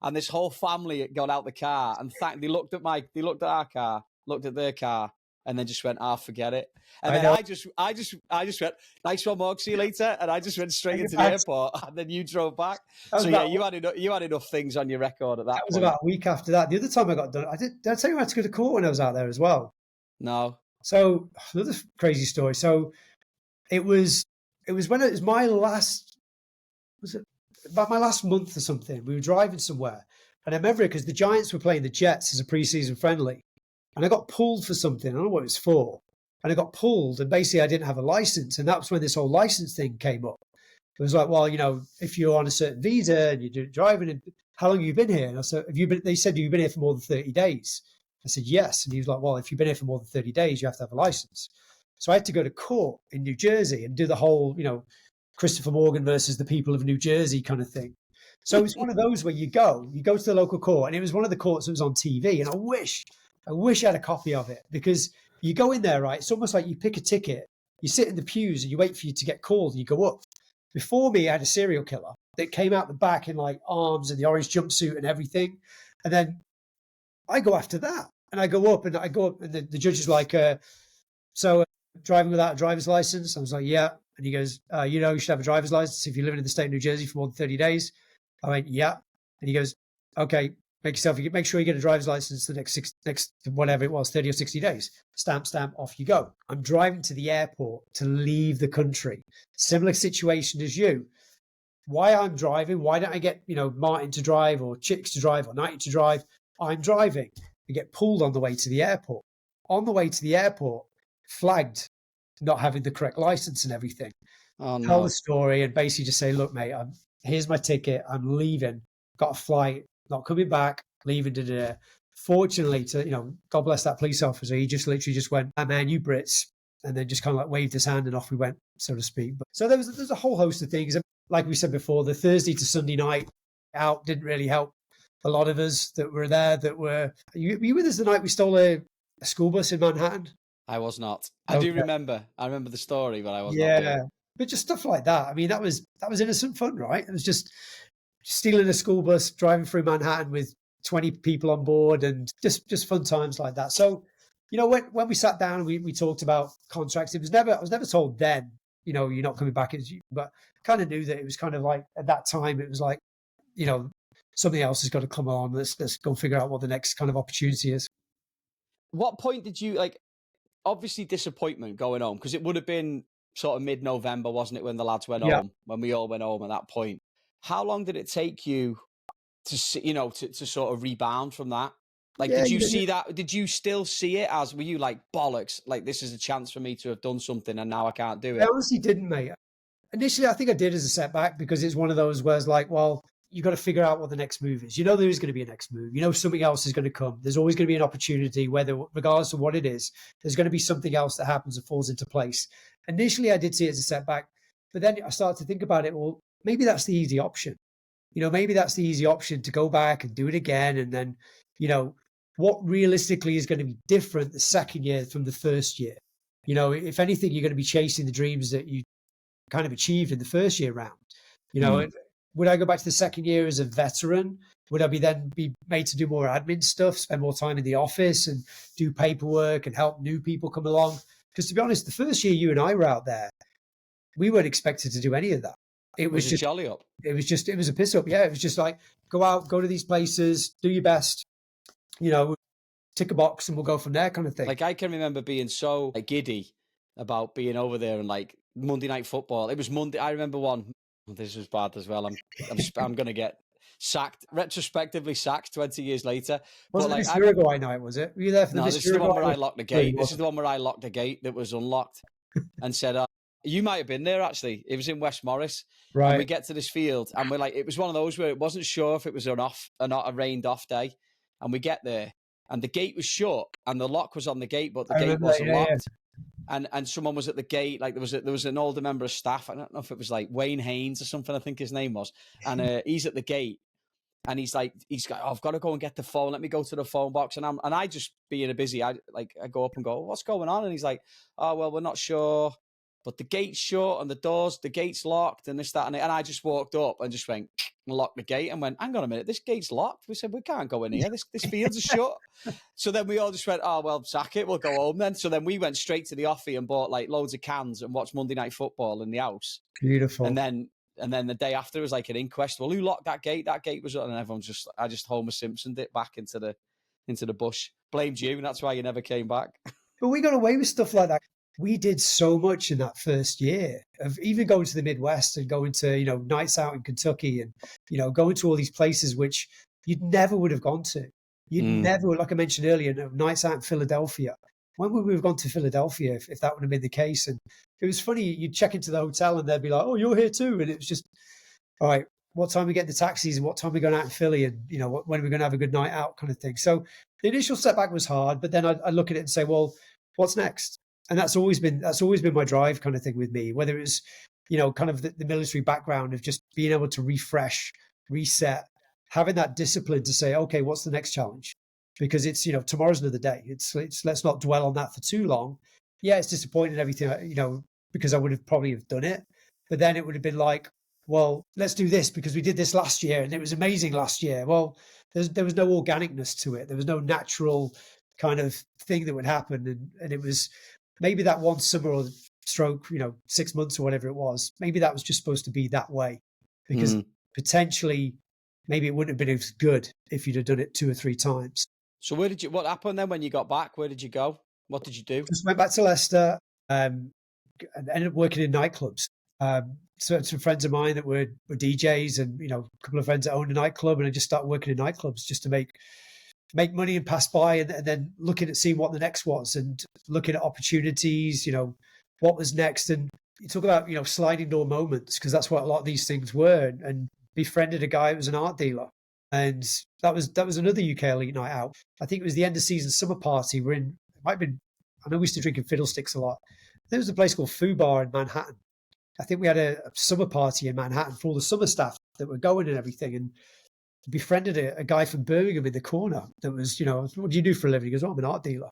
And this whole family got out the car and they looked at our car, looked at their car, and then just went, forget it. And then I just went, nice one, Mark, see you later. And I just went straight into the airport, and then you drove back. So yeah, you had enough things on your record at that point. That was about a week after that. The other time I got done, did I tell you I had to go to court when I was out there as well? No. So another crazy story. So it was when it was my last, about my last month or something. We were driving somewhere, and I remember it because the Giants were playing the Jets as a preseason friendly, and I got pulled for something. I don't know what it was for, and I got pulled, and basically I didn't have a license, and that was when this whole license thing came up. It was like, well, you know, if you're on a certain visa and you're driving, and how long have you been here? And I said, they said, you've been here for more than 30 days. I said, yes. And he was like, well, if you've been here for more than 30 days, you have to have a license. So I had to go to court in New Jersey and do the whole, you know, Christopher Morgan versus the people of New Jersey kind of thing. So it was one of those where you go to the local court, and it was one of the courts that was on TV. And I wish I had a copy of it, because you go in there, right? It's almost like you pick a ticket, you sit in the pews and you wait for you to get called and you go up. Before me, I had a serial killer that came out the back in like arms and the orange jumpsuit and everything. And then I go after that, and I go up and the judge is like, so driving without a driver's license? I was like, yeah. And he goes, you know, you should have a driver's license if you're living in the state of New Jersey for more than 30 days. I went, yeah. And he goes, okay, make sure you get a driver's license the next whatever it was, 30 or 60 days. Stamp, off you go. I'm driving to the airport to leave the country. Similar situation as you. Why I'm driving? Why don't I get, you know, Martin to drive or Chicks to drive or Nighty to drive? I'm driving. I get pulled on the way to the airport. On the way to the airport, flagged not having the correct license and everything. Oh, Tell the story and basically just say, look, mate, here's my ticket. I'm leaving. Got a flight not coming back, leaving to Fortunately, God bless that police officer. He just literally just went, "Ah, man, you Brits," and then just kind of like waved his hand and off we went, so to speak. But so there's a whole host of things. Like we said before, the Thursday to Sunday night out didn't really help a lot of us that were there. Were you with us the night we stole a school bus in Manhattan? I was not. I do remember. I remember the story, but I was not there. But just stuff like that. I mean, that was innocent fun, right? It was just stealing a school bus, driving through Manhattan with 20 people on board, and just fun times like that. So, when we sat down, we talked about contracts. I was never told then, you're not coming back, but kind of knew that it was kind of like at that time, it was like, something else has got to come on. Let's go figure out what the next kind of opportunity is. What point did you obviously disappointment going home, because it would have been sort of mid-November, wasn't it, when the lads went home, when we all went home at that point? How long did it take you to sort of rebound from that? Did you see that? Did you still see it as, were you like, bollocks, like this is a chance for me to have done something and now I can't do it? I honestly didn't, mate. Initially, I think I did as a setback, because it's one of those where it's like, well, you got to figure out what the next move is. There is going to be a next move. Something else is going to come. There's always going to be an opportunity, regardless of what it is, there's going to be something else that happens that falls into place. Initially, I did see it as a setback, but then I started to think about it. Well, maybe that's the easy option. Maybe that's the easy option, to go back and do it again. And then, what realistically is going to be different the second year from the first year? If anything, you're going to be chasing the dreams that you kind of achieved in the first year round. Would I go back to the second year as a veteran? Would I be made to do more admin stuff, spend more time in the office and do paperwork and help new people come along? Because to be honest, the first year you and I were out there, we weren't expected to do any of that. It was just jolly up. It was a piss up. Yeah. It was just like, go out, go to these places, do your best, tick a box and we'll go from there, kind of thing. Like, I can remember being so giddy about being over there and like Monday Night Football. It was Monday. I remember one. This was bad as well. I'm going to get retrospectively sacked 20 years later. Wasn't this Uruguay night, was it? Were you there for this is the one where I locked the gate. This is the one where I locked the gate that was unlocked and said, you might have been there, actually. It was in West Morris. Right. And we get to this field and we're like, it was one of those where it wasn't sure if it was not a rained off day. And we get there and the gate was shut and the lock was on the gate, but the gate wasn't locked. Yeah. And someone was at the gate, like there was an older member of staff. I don't know if it was like Wayne Haynes or something, I think his name was. And he's at the gate and he's like, I've got to go and get the phone. Let me go to the phone box. And I just being a busy, I go up and go, what's going on? And he's like, oh, well, we're not sure, but the gate's shut and the gate's locked and this, that, and it. And I just walked up and just went and locked the gate and went, hang on a minute, this gate's locked. We said, we can't go in here. This field's are shut. So then we all just went, oh, well, sack it. We'll go home then. So then we went straight to the offie and bought like loads of cans and watched Monday Night Football in the house. Beautiful. And then the day after was like an inquest. Well, who locked that gate? That gate was, and everyone's I just Homer Simpsoned it back into the bush. Blamed you, and that's why you never came back. But we got away with stuff like that. We did so much in that first year of even going to the Midwest and going to, nights out in Kentucky and, going to all these places which you'd never would have gone to. You'd never, like I mentioned earlier, nights out in Philadelphia. When would we have gone to Philadelphia if that would have been the case? And it was funny, you'd check into the hotel and they'd be like, oh, you're here too. And it was just, all right, what time we get the taxis and what time we're going out in Philly and, when are we going to have a good night out kind of thing. So the initial setback was hard, but then I look at it and say, well, what's next? And that's always been my drive kind of thing with me, whether it was, kind of the military background of just being able to refresh, reset, having that discipline to say, okay, what's the next challenge? Because it's, tomorrow's another day. It's let's not dwell on that for too long. Yeah, it's disappointing and everything, because I would have probably have done it. But then it would have been like, well, let's do this because we did this last year and it was amazing last year. Well, there was no organicness to it. There was no natural kind of thing that would happen. And it was maybe that one summer or stroke, 6 months or whatever it was, maybe that was just supposed to be that way because potentially maybe it wouldn't have been as good if you'd have done it 2 or 3 times. So what happened then when you got back? Where did you go? What did you do? Just went back to Leicester and ended up working in nightclubs. So some friends of mine that were DJs and, a couple of friends that owned a nightclub, and I just started working in nightclubs just to make money and pass by and then looking at seeing what the next was and looking at opportunities, what was next. And you talk about, sliding door moments, because that's what a lot of these things were, and befriended a guy who was an art dealer. And that was another UK elite night out. I think it was the end of season summer party. It might have been, I know we used to drink in Fiddlesticks a lot. There was a place called Foo Bar in Manhattan. I think we had a summer party in Manhattan for all the summer staff that were going and everything. And befriended a guy from Birmingham in the corner that was, what do you do for a living? He goes, oh, I'm an art dealer.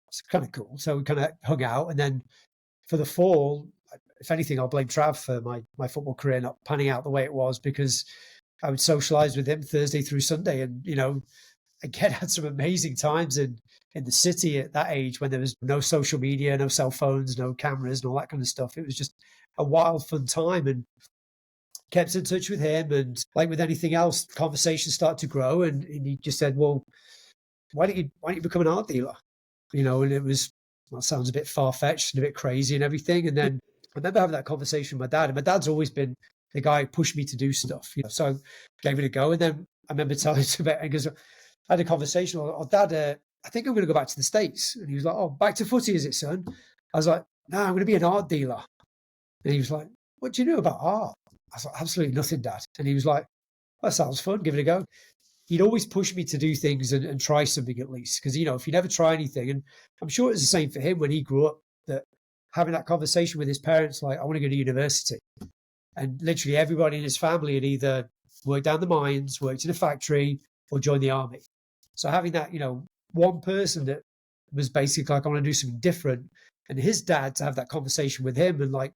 It's kind of cool. So we kind of hung out. And then for the fall, if anything, I'll blame Trav for my football career not panning out the way it was, because I would socialize with him Thursday through Sunday. And, again, had some amazing times in the city at that age when there was no social media, no cell phones, no cameras and all that kind of stuff. It was just a wild, fun time, and kept in touch with him. And like with anything else, conversations started to grow. And he just said, well, why don't you become an art dealer? And it was, well, it sounds a bit far-fetched and a bit crazy and everything. And then I remember having that conversation with my dad, and my dad's always been the guy who pushed me to do stuff, so I gave it a go. And then I remember telling him about it, because I had a conversation, Dad, I think I'm going to go back to the States. And he was like, oh, back to footy, is it, son? I was like, no, I'm going to be an art dealer. And he was like, what do you know about art? I was like, absolutely nothing, Dad. And he was like, that sounds fun, give it a go. He'd always push me to do things and try something at least. Because, if you never try anything, and I'm sure it was the same for him when he grew up, that having that conversation with his parents, like, I want to go to university. And literally everybody in his family had either worked down the mines, worked in a factory, or joined the army. So having that, one person that was basically like, I want to do something different. And his dad, to have that conversation with him and like,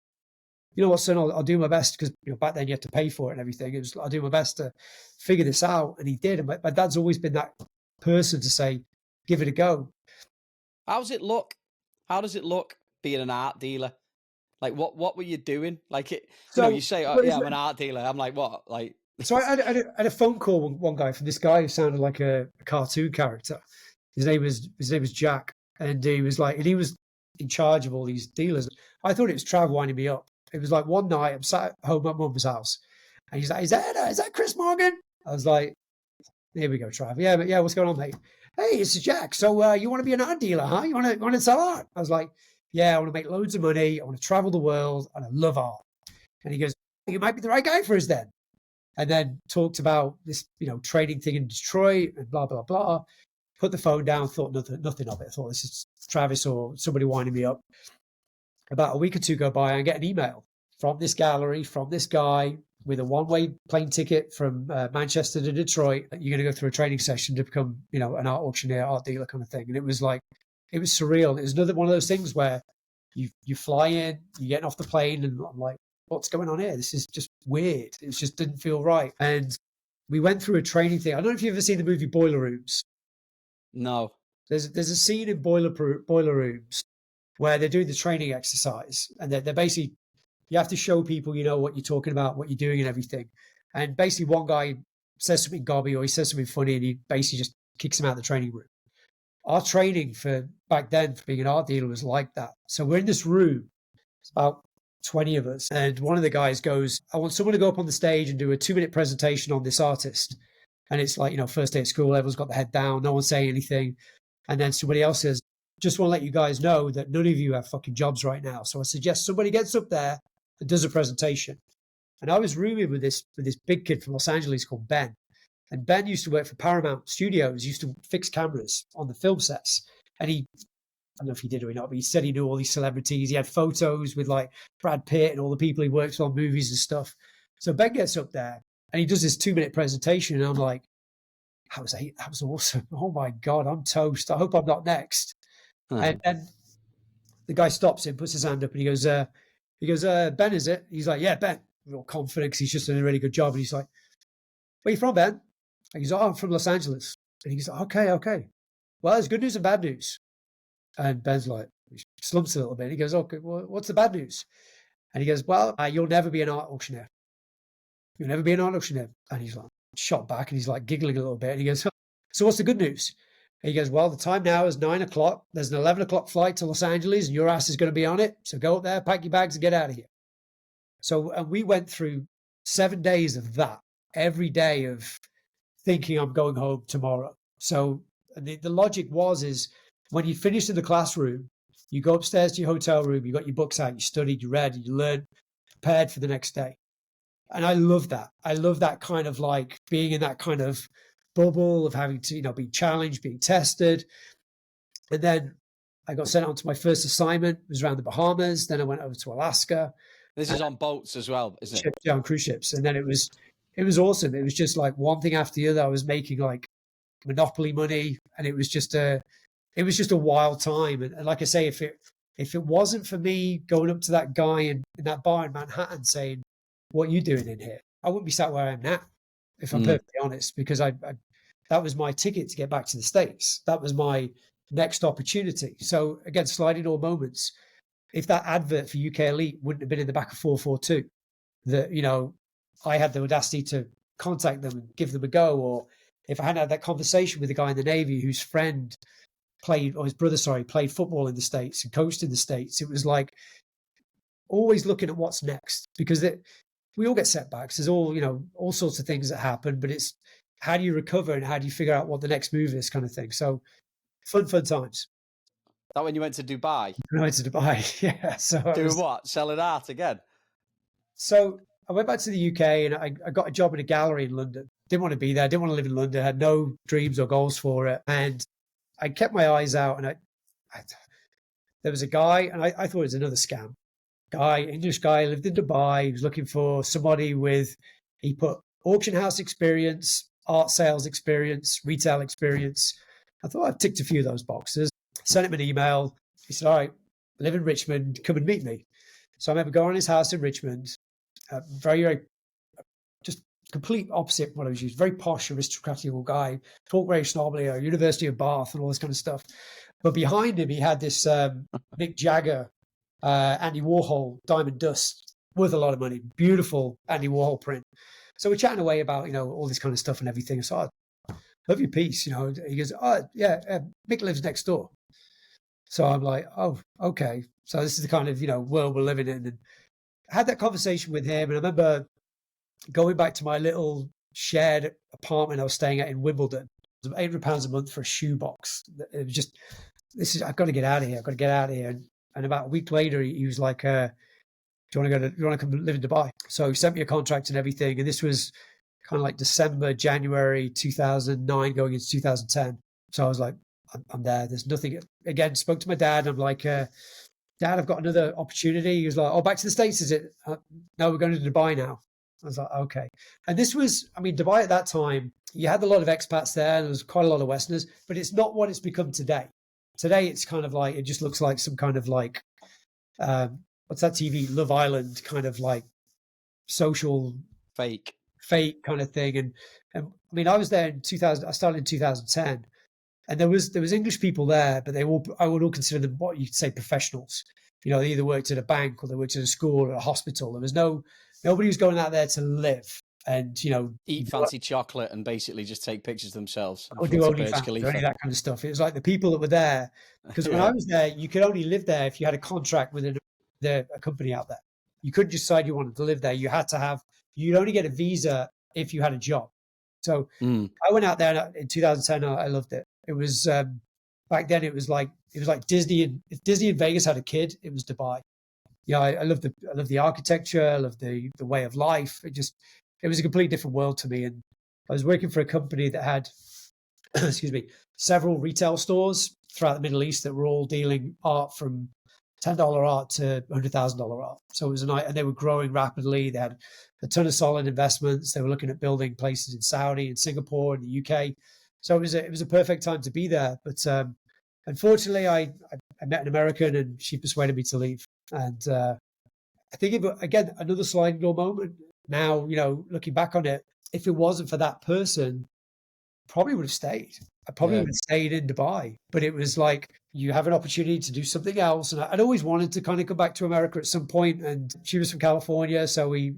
you know what, son, I'll do my best, because back then you had to pay for it and everything. It was, I'll do my best to figure this out. And he did. And my dad's always been that person to say, give it a go. How does it look being an art dealer? Like, what were you doing? Like, you say, oh, yeah, I'm an art dealer. I'm like, what? Like, so I had a phone call with one guy from this guy who sounded like a cartoon character. His name was Jack. And he was in charge of all these dealers. I thought it was Trav winding me up. It was like one night I'm sat at home at mum's house, and he's like, is that Chris Morgan? I was like, here we go, Trav. Yeah, what's going on, mate? Hey, it's Jack. So you want to be an art dealer, huh? You want to sell art? I was like, yeah, I want to make loads of money. I want to travel the world, and I love art. And he goes, you might be the right guy for us then. And then talked about this, trading thing in Detroit and blah, blah, blah. Put the phone down, thought nothing of it. I thought this is Travis or somebody winding me up. About a week or two go by, I get an email from this gallery, from this guy, with a one-way plane ticket from Manchester to Detroit. You're going to go through a training session to become, an art auctioneer, art dealer kind of thing. And it was surreal. It was another one of those things where you fly in, you're getting off the plane, and I'm like, what's going on here? This is just weird. It just didn't feel right. And we went through a training thing. I don't know if you've ever seen the movie Boiler Rooms. No. There's a scene in Boiler Rooms where they're doing the training exercise, and they're basically, you have to show people, what you're talking about, what you're doing and everything. And basically one guy says something gobby, or he says something funny, and he basically just kicks him out of the training room. Our training for back then for being an art dealer was like that. So we're in this room, it's about 20 of us. And one of the guys goes, I want someone to go up on the stage and do a 2-minute presentation on this artist. And it's like, first day at school, everyone's got the head down, no one's saying anything. And then somebody else says, just want to let you guys know that none of you have fucking jobs right now. So I suggest somebody gets up there and does a presentation. And I was rooming with this big kid from Los Angeles called Ben. And Ben used to work for Paramount Studios, used to fix cameras on the film sets. And I don't know if he did or not, but he said he knew all these celebrities. He had photos with like Brad Pitt and all the people he worked on movies and stuff. So Ben gets up there and he does this 2-minute presentation. And I'm like, that was awesome. Oh my God, I'm toast. I hope I'm not next. And the guy stops him, puts his hand up, and he goes, Ben, is it? He's like, yeah, Ben. Real confident because he's just done a really good job. And he's like, where are you from, Ben? And he's like, oh, I'm from Los Angeles. And he's like, okay. Well, there's good news and bad news. And Ben's like, he slumps a little bit. He goes, okay, well, what's the bad news? And he goes, well, you'll never be an art auctioneer. You'll never be an art auctioneer. And he's like, shot back, and he's like giggling a little bit. And he goes, so what's the good news? And he goes, well, the time now is 9 o'clock. There's an 11 o'clock flight to Los Angeles, and your ass is going to be on it. So go up there, pack your bags, and get out of here. So and we went through 7 days of that, every day of thinking I'm going home tomorrow. So the logic is when you finish in the classroom, you go upstairs to your hotel room, you got your books out, you studied, you read, you learned, prepared for the next day. And I love that. I love that kind of like being in that kind of bubble of having to, be challenged, being tested. And then I got sent on to my first assignment. It was around the Bahamas. Then I went over to Alaska. This is on boats as well, isn't it? Yeah, on cruise ships. And then it was awesome. It was just like one thing after the other. I was making like Monopoly money, and it was just a wild time. And like I say, if it wasn't for me going up to that guy in that bar in Manhattan saying, "What are you doing in here?" I wouldn't be sat where I am now, if I'm perfectly honest, because I that was my ticket to get back to the States. That was my next opportunity. So again, sliding door moments. If that advert for UK Elite wouldn't have been in the back of 442, that, I had the audacity to contact them and give them a go, or if I hadn't had that conversation with the guy in the Navy whose friend his brother, played football in the States and coached in the States, it was like always looking at what's next, because we all get setbacks. There's all sorts of things that happen, but it's how do you recover and how do you figure out what the next move is, kind of thing. So fun times. That when you went to Dubai? I went to Dubai, yeah. So doing what? Selling art again? So I went back to the UK and I got a job in a gallery in London. Didn't want to be there. Didn't want to live in London. Had no dreams or goals for it. And I kept my eyes out, and there was a guy, and I thought it was another scam. English guy, lived in Dubai. He was looking for somebody he put auction house experience, art sales experience, retail experience. I thought I've ticked a few of those boxes. Sent him an email. He said, "All right, I live in Richmond. Come and meet me." So I remember going to his house in Richmond. Very, very, just complete opposite what I was used. Very posh, aristocratic guy. Talk very snobbily. University of Bath and all this kind of stuff. But behind him, he had this Mick Jagger, Andy Warhol Diamond Dust, worth a lot of money. Beautiful Andy Warhol print. So we're chatting away about all this kind of stuff and everything. So I love your piece. He goes, "Oh yeah, Mick lives next door." So I'm like, "Oh, okay." So this is the kind of world we're living in. And I had that conversation with him, and I remember going back to my little shared apartment I was staying at in Wimbledon. It was £800 a month for a shoebox. It was just, I've got to get out of here. I've got to get out of here. And about a week later, he was like, "Do you want to come live in Dubai?" So he sent me a contract and everything. And this was kind of like December, January 2009, going into 2010. So I was like, I'm there. There's nothing. Again, spoke to my dad. I'm like, "Dad, I've got another opportunity." He was like, "Oh, back to the States, is it?" "No, we're going to Dubai now." I was like, "Okay." And this was, Dubai at that time, you had a lot of expats there, and there was quite a lot of Westerners, but it's not what it's become today. Today, it's kind of like, it just looks like some kind of like, what's that TV, Love Island kind of like social fake kind of thing. And I was there in 2000, I started in 2010. And there was English people there, but I would all consider them what you'd say professionals. They either worked at a bank or they worked at a school or a hospital. There was nobody was going out there to live and eat fancy chocolate and basically just take pictures themselves. Or do OnlyFans or any of that kind of stuff. It was like the people that were there, because when I was there, you could only live there if you had a contract with a company out there. You couldn't just decide you wanted to live there. You'd only get a visa if you had a job. So I went out there in 2010. I loved it. It was back then. It was like Disney. And if Disney and Vegas had a kid, it was Dubai. I love the architecture. I love the way of life. It was a completely different world to me. And I was working for a company that had, excuse me, several retail stores throughout the Middle East that were all dealing art from $10 art to $100,000 art. So it was and they were growing rapidly. They had a ton of solid investments. They were looking at building places in Saudi and Singapore and the UK. So it was a perfect time to be there. But unfortunately, I met an American and she persuaded me to leave. And I think, again, another sliding door moment. Now, looking back on it, if it wasn't for that person, probably would have stayed. I probably would have stayed in Dubai. But it was like, you have an opportunity to do something else. And I'd always wanted to kind of come back to America at some point. And she was from California. So we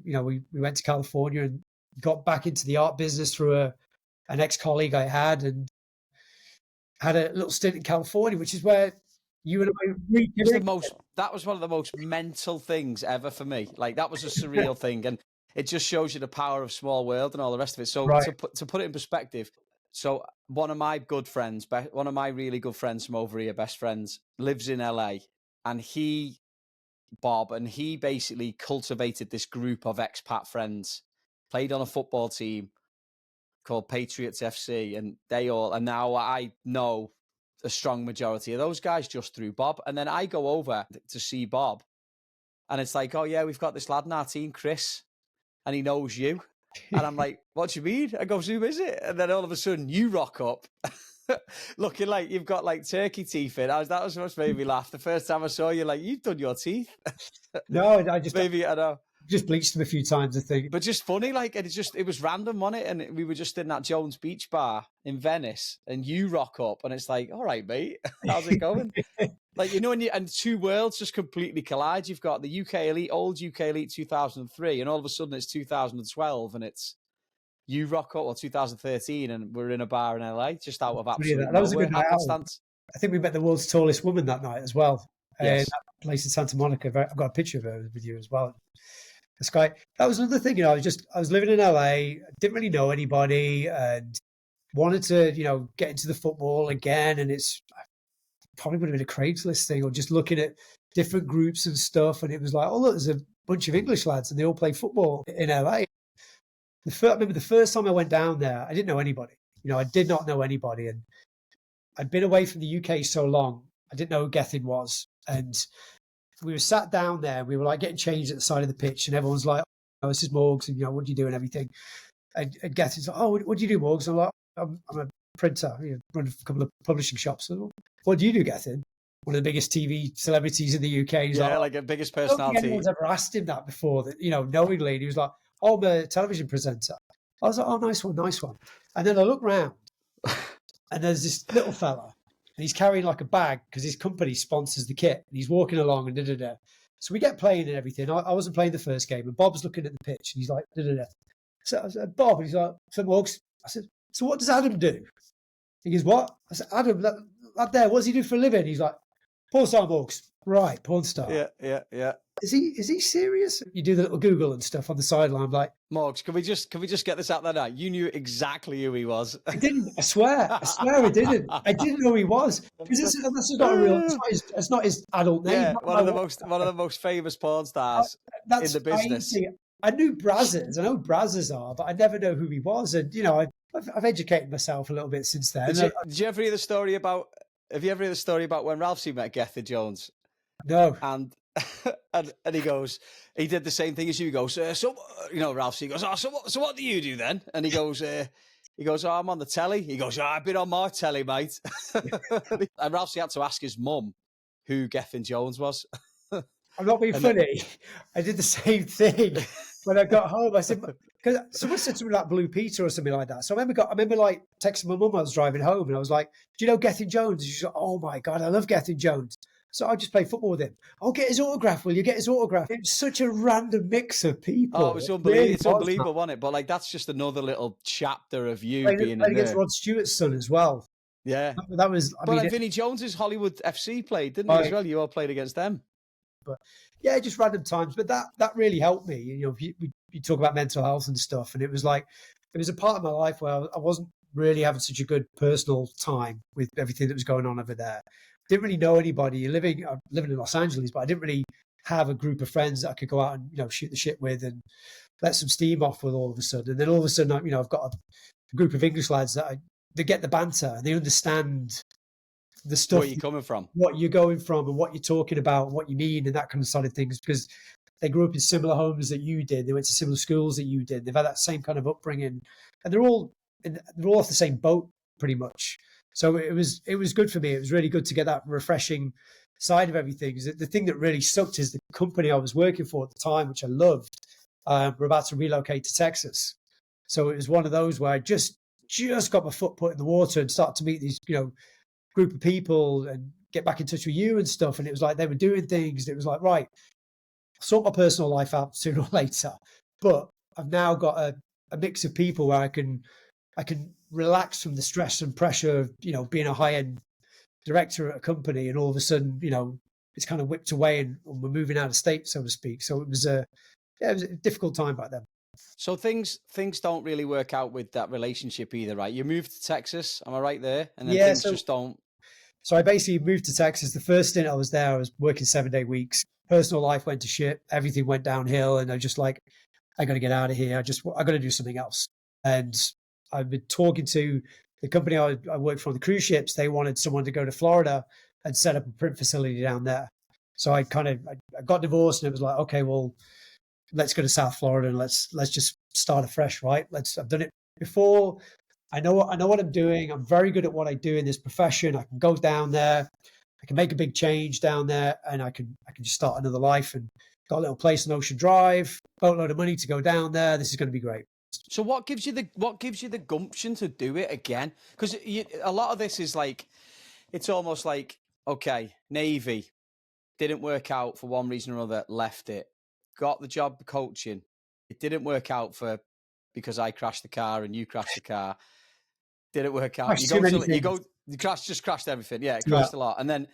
went to California and got back into the art business through an ex-colleague I had, and had a little stint in California, which is where you and I that was one of the most mental things ever for me. Like, that was a surreal thing. And it just shows you the power of small world and all the rest of it. So to put it in perspective, so one of my really good friends from over here, best friends, lives in LA, and he basically cultivated this group of expat friends, played on a football team, called Patriots FC, and and now I know a strong majority of those guys just through Bob. And then I go over to see Bob, and it's like, oh yeah, we've got this lad in our team, Chris, and he knows you. And I'm like, what do you mean? I go, who is it? And then all of a sudden you rock up looking like you've got like turkey teeth in. That was what made me laugh. The first time I saw you, like, you've done your teeth. No, I know. Just bleached them a few times, I think. But just funny, like, and it was random, wasn't it? And we were just in that Jones Beach bar in Venice, and you rock up, and it's like, all right, mate, how's it going? Like, you know, and two worlds just completely collide. You've got the UK Elite, old UK Elite 2003, and all of a sudden it's 2012, and it's you rock up, or 2013, and we're in a bar in LA, just out of absolute that was a good night out. I think we met the world's tallest woman that night as well. Yes. That place in Santa Monica. I've got a picture of her with you as well. This guy, that was another thing, you know, I was living in LA, didn't really know anybody, and wanted to, you know, get into the football again. And it's probably would have been a Craigslist thing, or just looking at different groups and stuff. And it was like, oh, look, there's a bunch of English lads and they all play football in LA. I remember the first time I went down there, I didn't know anybody. You know, I did not know anybody. And I'd been away from the UK so long, I didn't know who Gethin was. And we were sat down there, we were like getting changed at the side of the pitch, and everyone's like, oh, this is Morgs, and, you know, what do you do and everything? And Gethin's like, oh, what do you do, Morgs? I'm like, I'm a printer, you know, run a couple of publishing shops. So, what do you do, Gethin? One of the biggest TV celebrities in the UK. He's like a biggest personality. I don't think anyone's ever asked him that before, that, you know, knowingly. And he was like, oh, I'm a television presenter. I was like, oh, nice one. And then I look round, and there's this little fella, and he's carrying like a bag because his company sponsors the kit, and he's walking along and da-da-da. So we get playing and everything. I wasn't playing the first game, and Bob's looking at the pitch, and he's like, da-da-da. So I said, Bob, and he's like, so Morgs. I said, so what does Adam do? He goes, what? I said, Adam, that there, what does he do for a living? He's like, porn star, Morgs. Right, porn star. Yeah. Is he serious? You do the little Google and stuff on the sideline, like, Morgs, can we just get this out there now? You knew exactly who he was. I didn't. I swear I didn't. I didn't know who he was, because this is not a real. It's not his adult name. Yeah, one of the most famous porn stars in the business. Crazy. I knew Brazzers. I know who Brazzers are, but I never know who he was. And, you know, I've educated myself a little bit since then. Did you ever hear the story about? Have you ever heard the story about when Ralphie met Gethin Jones? No. And he goes, he did the same thing as you. He goes, so, you know, Ralphie goes, oh, so what do you do then? And he goes, oh, I'm on the telly. He goes, oh, I've been on my telly, mate. And Ralphie had to ask his mum who Gethin Jones was. I'm not being funny. I did the same thing when I got home. I said, because someone said something like Blue Peter or something like that. So I remember like texting my mum. I was driving home, and I was like, do you know Gethin Jones? And she's like, oh my God, I love Gethin Jones. So I just play football with him. I'll get his autograph. Will you get his autograph? It's such a random mix of people. Oh, it was unbelievable. It's unbelievable, wasn't it? But like, that's just another little chapter of you being in there. Against Rod Stewart's son as well. Yeah. That was, but like Vinnie Jones's Hollywood FC played, didn't he, as well? You all played against them. But yeah, just random times. But that really helped me. You know, you talk about mental health and stuff, and it was like, it was a part of my life where I wasn't really having such a good personal time with everything that was going on over there. Didn't really know anybody. I'm living in Los Angeles, but I didn't really have a group of friends that I could go out and, you know, shoot the shit with and let some steam off with all of a sudden. And then all of a sudden, you know, I've got a group of English lads they get the banter and they understand the stuff. Where you're coming from. What you're going from and what you're talking about, what you mean and that kind of side of things, because they grew up in similar homes that you did. They went to similar schools that you did. They've had that same kind of upbringing, and they're all off the same boat pretty much. So it was good for me. It was really good to get that refreshing side of everything. The thing that really sucked is the company I was working for at the time, which I loved, were about to relocate to Texas. So it was one of those where I just got my foot put in the water and started to meet these, you know, group of people and get back in touch with you and stuff. And it was like they were doing things. It was like, right, I'll sort my personal life out sooner or later. But I've now got a mix of people where I can relax from the stress and pressure of, you know, being a high-end director at a company, and all of a sudden, you know, it's kind of whipped away and we're moving out of state, so to speak. So it was a difficult time back then. So things don't really work out with that relationship either, right? You moved to Texas, am I right there? And then things just don't. So I basically moved to Texas. The first stint I was there, I was working 7-day weeks. Personal life went to shit. Everything went downhill, and I just like, I got to get out of here. I got to do something else. And I've been talking to the company I worked for on the cruise ships. They wanted someone to go to Florida and set up a print facility down there. So I got divorced, and it was like, okay, well, let's go to South Florida and let's just start afresh, right? I've done it before. I know what I'm doing. I'm very good at what I do in this profession. I can go down there, I can make a big change down there, and I can just start another life. And got a little place in Ocean Drive, boatload of money to go down there. This is going to be great. So what gives you the gumption to do it again? Because a lot of this is like, it's almost like, okay, Navy didn't work out for one reason or another, left it, got the job coaching. It didn't work out because I crashed the car and you crashed the car. Didn't work out. You crashed everything. Yeah, it crashed a lot. And then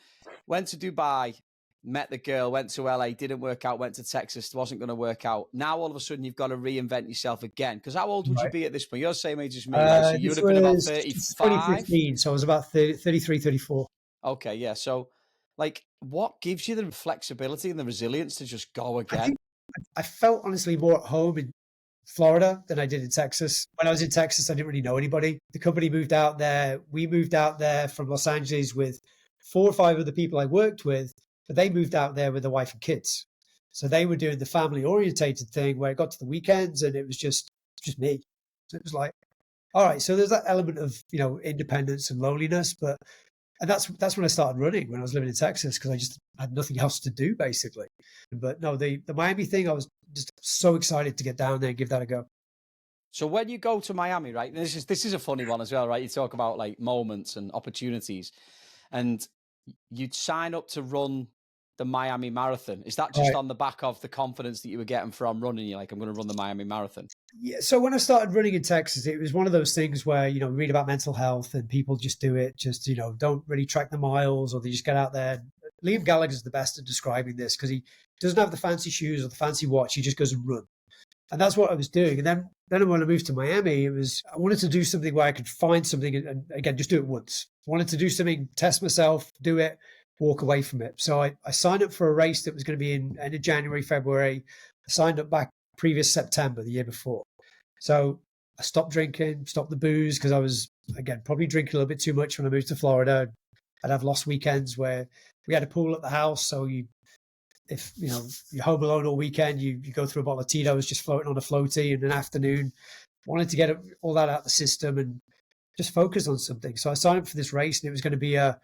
went to Dubai, met the girl, went to LA, didn't work out, went to Texas, wasn't going to work out. Now all of a sudden you've got to reinvent yourself again. Because how old would you be at this point? You're the same age as me. So you would have been about 35. 2015, so I was about 33, 34. Okay, yeah. So like, what gives you the flexibility and the resilience to just go again? I felt honestly more at home in Florida than I did in Texas. When I was in Texas, I didn't really know anybody. The company moved out there. We moved out there from Los Angeles with 4 or 5 other people I worked with, but they moved out there with a wife and kids. So they were doing the family orientated thing where it got to the weekends and it was just me. So it was like, all right, so there's that element of, independence and loneliness, and that's when I started running, when I was living in Texas, because I just had nothing else to do, basically. But no, the Miami thing, I was just so excited to get down there and give that a go. So when you go to Miami, right, this is a funny one as well, right? You talk about like moments and opportunities, and you'd sign up to run the Miami Marathon. Is that just on the back of the confidence that you were getting from running? You're like, I'm going to run the Miami Marathon. Yeah. So when I started running in Texas, it was one of those things where, we read about mental health and people just do it, don't really track the miles, or they just get out there. Liam Gallagher's the best at describing this because he doesn't have the fancy shoes or the fancy watch. He just goes and run. And that's what I was doing. And then when I moved to Miami, I wanted to do something where I could find something and again, just do it once. I wanted to do something, test myself, do it, walk away from it. So I signed up for a race that was going to be in end of January, February. I signed up back previous September, the year before. So I stopped drinking, stopped the booze, because I was, again, probably drinking a little bit too much when I moved to Florida. I'd have lost weekends where we had a pool at the house. So if you're home alone all weekend, you go through a bottle of Tito's just floating on a floaty in an afternoon. Wanted to get all that out of the system and just focus on something. So I signed up for this race, and it was going to be I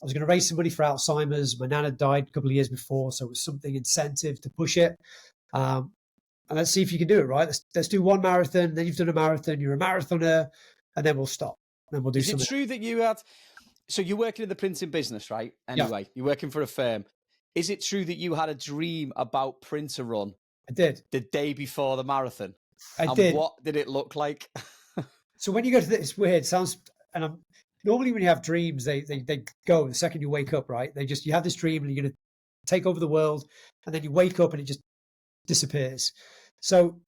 was going to raise some money for Alzheimer's. My nana died a couple of years before, so it was something incentive to push it. And let's see if you can do it, right? Let's do one marathon, then you've done a marathon, you're a marathoner, and then we'll stop. Then we'll do something. Is it true that you had... So you're working in the printing business, right? Anyway, yeah. You're working for a firm. Is it true that you had a dream about Printarun? I did. The day before the marathon? I did. What did it look like? So when you go to this, it's weird. It sounds... And normally when you have dreams, they go the second you wake up, right? You have this dream and you're going to take over the world, and then you wake up and it just disappears. So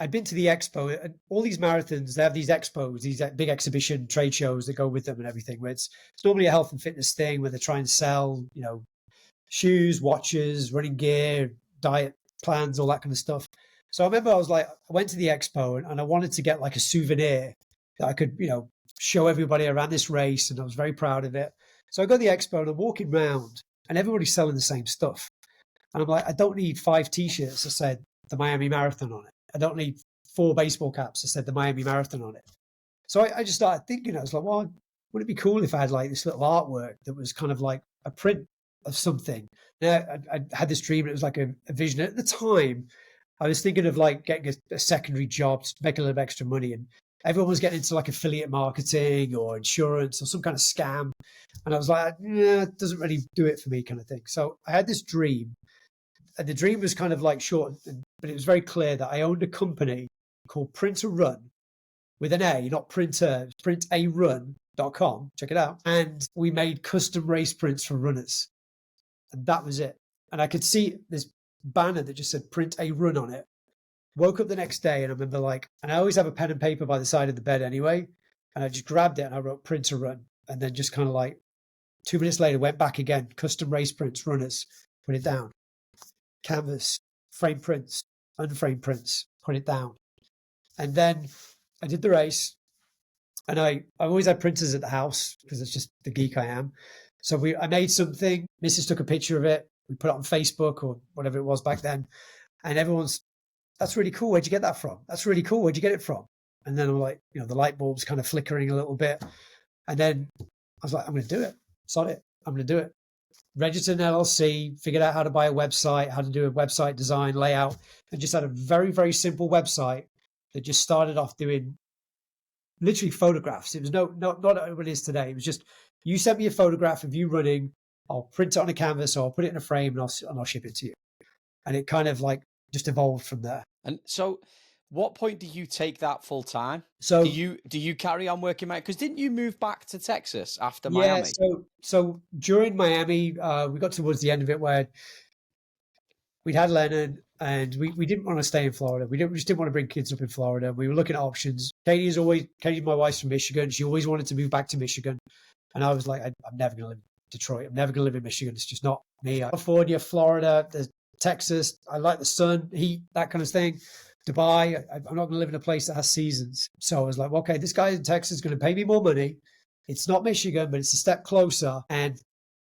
I'd been to the expo, and all these marathons, they have these expos, these big exhibition trade shows that go with them and everything, where it's normally a health and fitness thing where they're trying to sell, shoes, watches, running gear, diet plans, all that kind of stuff. So I remember I went to the expo and I wanted to get like a souvenir that I could, show everybody around this race, and I was very proud of it. So I go to the expo and I'm walking around and everybody's selling the same stuff. And I'm like, I don't need 5 T-shirts that said the Miami Marathon on it. I don't need 4 baseball caps that said the Miami Marathon on it. So I just started thinking, I was like, well, would it be cool if I had like this little artwork that was kind of like a print of something? Now, I had this dream, and it was like a vision. At the time, I was thinking of like getting a secondary job to make a little extra money. And everyone was getting into like affiliate marketing or insurance or some kind of scam. And I was like, yeah, it doesn't really do it for me, kind of thing. So I had this dream. And the dream was kind of like short, but it was very clear that I owned a company called Printarun with an A, not printer, printarun.com. Check it out. And we made custom race prints for runners. And that was it. And I could see this banner that just said Printarun on it. Woke up the next day and I remember and I always have a pen and paper by the side of the bed anyway. And I just grabbed it and I wrote Printarun. And then just kind of 2 minutes later, went back again, custom race prints, runners, put it down. Canvas, frame prints, unframed prints, put it down. And then I did the race. And I always had printers at the house because it's just the geek I am. So I made something, Mrs. took a picture of it, we put it on Facebook or whatever it was back then. And everyone's, that's really cool. Where'd you get that from? That's really cool. Where'd you get it from? And then I'm like, the light bulb's kind of flickering a little bit. And then I was like, I'm going to do it. Sod it. I'm going to do it. Registered an LLC, figured out how to buy a website, how to do a website design, layout, and just had a very, very simple website that just started off doing literally photographs. It was not what it is today. It was just, you send me a photograph of you running, I'll print it on a canvas or I'll put it in a frame and I'll ship it to you. And it kind of like just evolved from there. And so what point do you take that full time? So do you carry on working, because didn't you move back to Texas after Miami? So during Miami, we got towards the end of it where we'd had Lennon and we didn't want to stay in Florida. We just didn't want to bring kids up in Florida. We were looking at options. Katie's my wife's from Michigan. She always wanted to move back to Michigan. And I was like, I'm never going to live in Detroit. I'm never going to live in Michigan. It's just not me. California, Florida, Texas. I like the sun, heat, that kind of thing. Dubai, I'm not going to live in a place that has seasons. So I was like, well, okay, this guy in Texas is going to pay me more money. It's not Michigan, but it's a step closer. And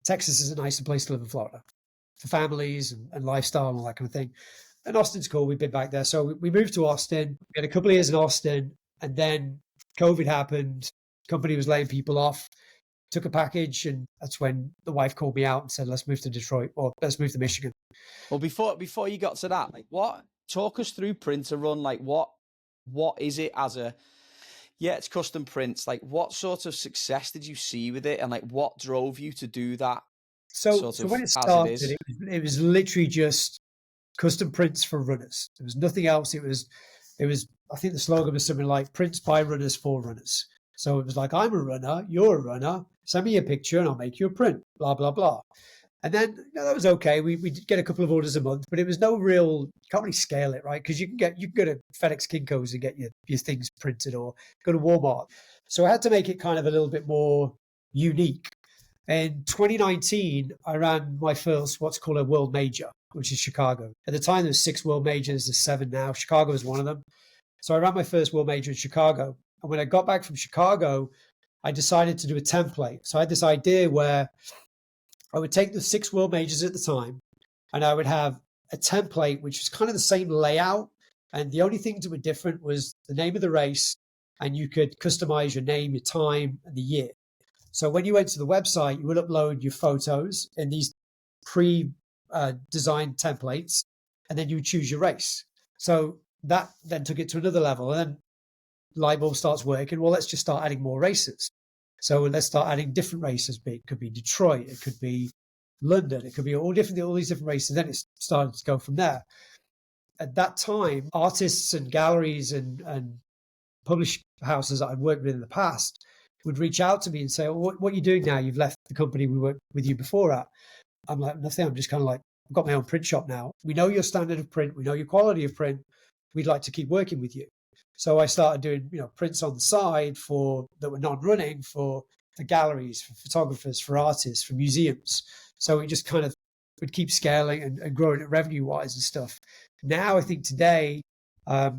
Texas is a nicer place to live in Florida for families and lifestyle and all that kind of thing. And Austin's cool. We've been back there. So we moved to Austin. We had a couple of years in Austin. And then COVID happened. Company was laying people off. Took a package. And that's when the wife called me out and said, let's move to Detroit or let's move to Michigan. Well, before you got to that, talk us through Printarun. Like what is it it's custom prints. Like what sort of success did you see with it? And like what drove you to do that? So when it started, it was literally just custom prints for runners. There was nothing else. It was, I think the slogan was something like prints by runners for runners. So it was like, I'm a runner, you're a runner, send me a picture and I'll make you a print, blah, blah, blah. And then that was okay. We did get a couple of orders a month, but it was no real, can't really scale it, right? Because you can go to FedEx Kinko's and get your things printed or go to Walmart. So I had to make it kind of a little bit more unique. In 2019, I ran my first, what's called a world major, which is Chicago. At the time, there's 6 world majors, there's 7 now. Chicago is one of them. So I ran my first world major in Chicago. And when I got back from Chicago, I decided to do a template. So I had this idea where I would take the 6 world majors at the time, and I would have a template, which was kind of the same layout. And the only things that were different was the name of the race, and you could customize your name, your time, and the year. So when you went to the website, you would upload your photos in these pre-designed templates, and then you would choose your race. So that then took it to another level. And then Lightbulb starts working. Well, let's just start adding more races. So let's start adding different races. It could be Detroit, it could be London, it could be all these different races. Then it started to go from there. At that time, artists and galleries and publishing houses that I'd worked with in the past would reach out to me and say, what are you doing now? You've left the company we worked with you before at. I'm like, nothing. I'm just kind of like, I've got my own print shop now. We know your standard of print. We know your quality of print. We'd like to keep working with you. So I started doing, prints on the side that were non-running for galleries, for photographers, for artists, for museums. So it just kind of would keep scaling and growing it revenue-wise and stuff. Now I think today, I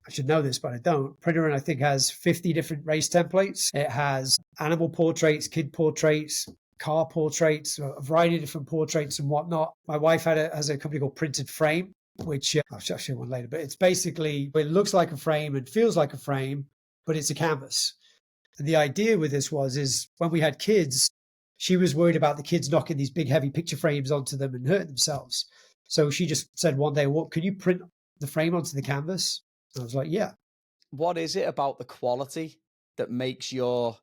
should know this, but I don't. Printarun, I think, has 50 different race templates. It has animal portraits, kid portraits, car portraits, a variety of different portraits and whatnot. My wife has a company called Printed Frame, which I'll show you one later, but it's basically, it looks like a frame and feels like a frame, but it's a canvas. And the idea with this is when we had kids, she was worried about the kids knocking these big, heavy picture frames onto them and hurting themselves. So she just said one day, well, can you print the frame onto the canvas? And I was like, yeah. What is it about the quality that makes you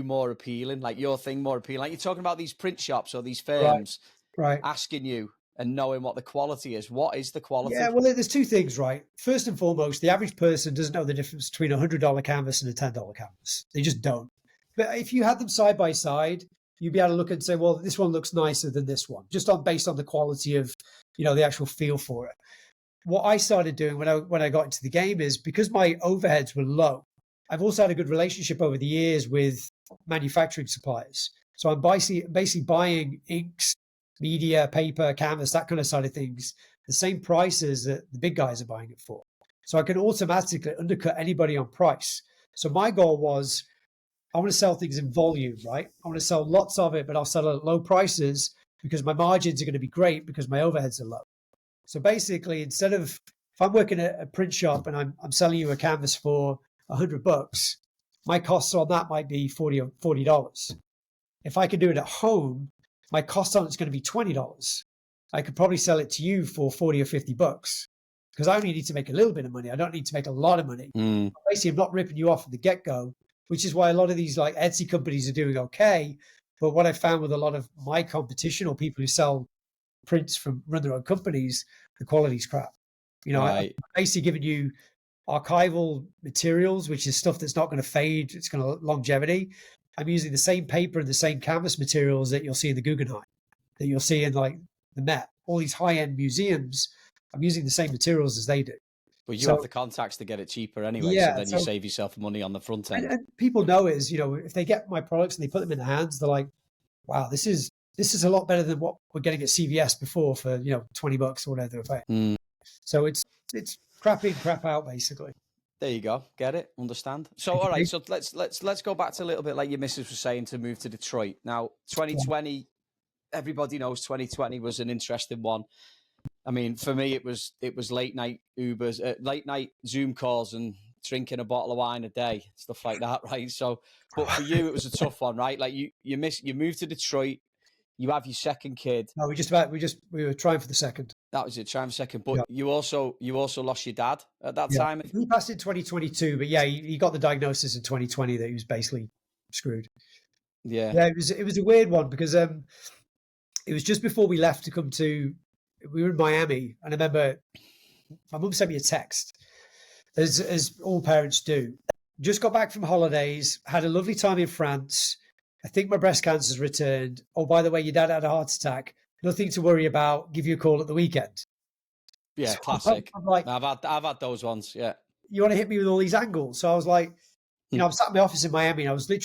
more appealing, like your thing more appealing? Like you're talking about these print shops or these firms right. asking you and knowing what the quality is. What is the quality? Yeah, well, there's 2 things, right? First and foremost, the average person doesn't know the difference between a $100 canvas and a $10 canvas. They just don't. But if you had them side by side, you'd be able to look and say, well, this one looks nicer than this one, just based on the quality of, the actual feel for it. What I started doing when I got into the game is, because my overheads were low, I've also had a good relationship over the years with manufacturing suppliers. So I'm basically buying inks, media, paper, canvas, that kind of side of things, the same prices that the big guys are buying it for. So I can automatically undercut anybody on price. So my goal was, I want to sell things in volume, right? I want to sell lots of it, but I'll sell at low prices because my margins are going to be great because my overheads are low. So basically, instead of, if I'm working at a print shop and I'm selling you a canvas for $100, my costs on that might be $40. If I could do it at home, my cost on it's going to be $20. I could probably sell it to you for $40 or $50 because I only need to make a little bit of money. I don't need to make a lot of money. Basically, I'm not ripping you off at the get-go, which is why a lot of these like Etsy companies are doing okay. But what I found with a lot of my competition or people who sell prints from run their own companies, the quality's crap. You know, Right. I'm basically giving you archival materials, which is stuff that's not going to fade. It's going to longevity. I'm using the same paper and the same canvas materials that you'll see in the Guggenheim, that you'll see in like the Met, all these high-end museums. I'm using the same materials as they do. But you have the contacts to get it cheaper anyway, Yeah, so then you save yourself money on the front end. and people know is, you know, if they get my products and they put them in their hands, they're like, wow, this is a lot better than what we're getting at CVS before for, you know, $20 or whatever they're paying. So it's crap in, crap out, basically. There you go. Get it? Understand? So, all right. So let's go back to a little bit like your missus was saying to move to Detroit. Now, 2020, everybody knows 2020 was an interesting one. I mean, for me, it was late night Ubers, late night Zoom calls, and drinking a bottle of wine a day, stuff like that, right? So, but for you, it was a tough one, right? Like you moved to Detroit, you have your second kid. No, we were trying for the second. That was it, trying for second. But you also lost your dad at that time. He passed in 2022, but yeah, he got the diagnosis in 2020 that he was basically screwed. Yeah, it was a weird one because it was just before we left to come to. We were in Miami, and I remember my mum sent me a text, as all parents do. Just got back from holidays, had a lovely time in France. I think my breast cancer's returned. Oh, by the way, your dad had a heart attack. Nothing to worry about. Give you a call at the weekend. Yeah, So classic. I'm like, I've had those ones. Yeah. You want to hit me with all these angles? So I was like, you know, I'm sat in my office in Miami, and I was about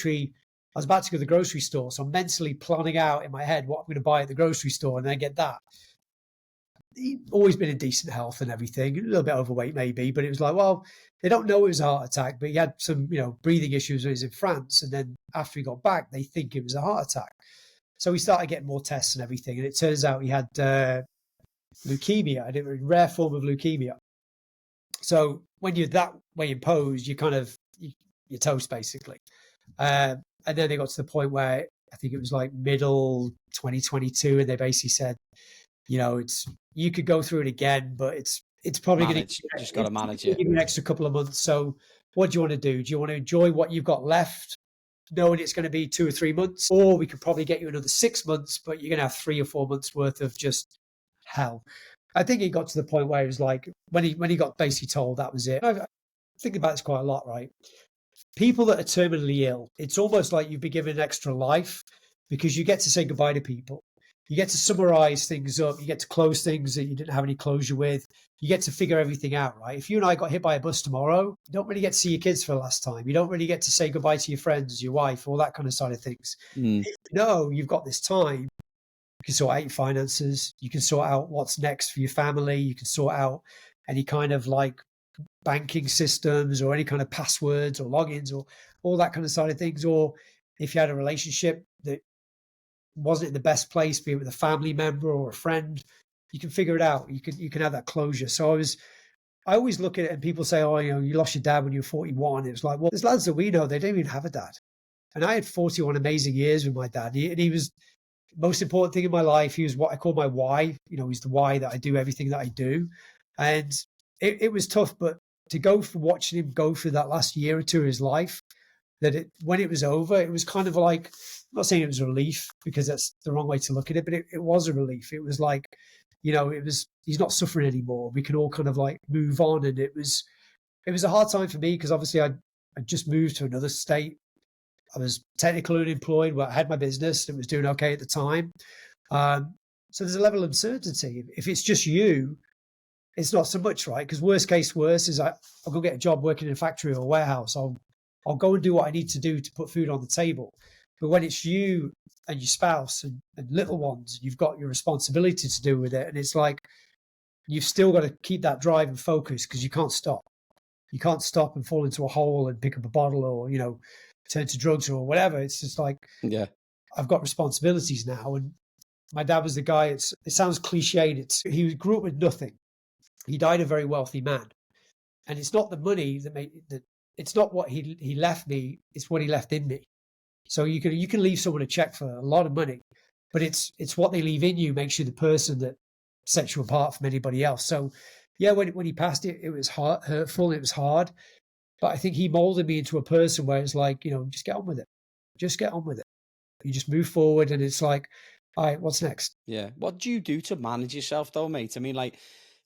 to go to the grocery store. So I'm mentally planning out in my head what I'm going to buy at the grocery store, and then get that. He'd always been in decent health and everything, a little bit overweight maybe, but it was like, well, they don't know it was a heart attack, but he had some, you know, breathing issues when he was in France. And then after he got back, they think it was a heart attack. So we started getting more tests and everything. And it turns out he had leukemia, a rare form of leukemia. So when you're that way imposed, you kind of, you're toast basically. And then they got to the point where I think it was like middle 2022. And they basically said, you know, you could go through it again, but it's probably going to just got to manage it. Give you an extra couple of months. So what do you want to do? Do you want to enjoy what you've got left, knowing it's going to be 2 or 3 months, or we could probably get you another 6 months, but you're going to have 3 or 4 months worth of just hell. I think it got to the point where it was like, when he got basically told that was it. I think about this quite a lot, right? People that are terminally ill, it's almost like you've been given an extra life because you get to say goodbye to people. You get to summarize things up. You get to close things that you didn't have any closure with. You get to figure everything out, right? If you and I got hit by a bus tomorrow, you don't really get to see your kids for the last time. You don't really get to say goodbye to your friends, your wife, all that kind of side of things. If you know you've got this time, you can sort out your finances. You can sort out what's next for your family. You can sort out any kind of like banking systems or any kind of passwords or logins or all that kind of side of things. Or if you had a relationship that wasn't in the best place, be it with a family member or a friend, you can figure it out. You can have that closure. So I always look at it and people say, oh, you know, you lost your dad when you were 41. It was like, well, there's lads that we know, they don't even have a dad. And I had 41 amazing years with my dad. He was the most important thing in my life. He was what I call my why. You know, he's the why that I do everything that I do. And it was tough, but to go from watching him go through that last year or two of his life, when it was over, it was kind of like, I'm not saying it was a relief because that's the wrong way to look at it, but it was a relief. It was like, you know, he's not suffering anymore. We can all kind of like move on. And it was a hard time for me because obviously I just moved to another state. I was technically unemployed, but I had my business and was doing okay at the time. So there's a level of uncertainty. If it's just you, it's not so much, right? Because worst case worse is I'll go get a job working in a factory or a warehouse. I'll go and do what I need to do to put food on the table. But when it's you and your spouse and little ones, you've got your responsibility to do with it. And it's like, you've still got to keep that drive and focus because you can't stop. you can't stop and fall into a hole and pick up a bottle or, turn to drugs or whatever. It's just like, Yeah. I've got responsibilities now. And my dad was the guy, it sounds cliched. He grew up with nothing. He died a very wealthy man. And it's not the money it's not what he left me, it's what he left in me. So you can leave someone a check for a lot of money, but it's what they leave in you makes you the person that sets you apart from anybody else. So yeah, when he passed, it was hurtful, it was hard, but I think he molded me into a person where it's like, just get on with it. Just get on with it. You just move forward, and it's like, all right, what's next? Yeah. What do you do to manage yourself though, mate? I mean, like,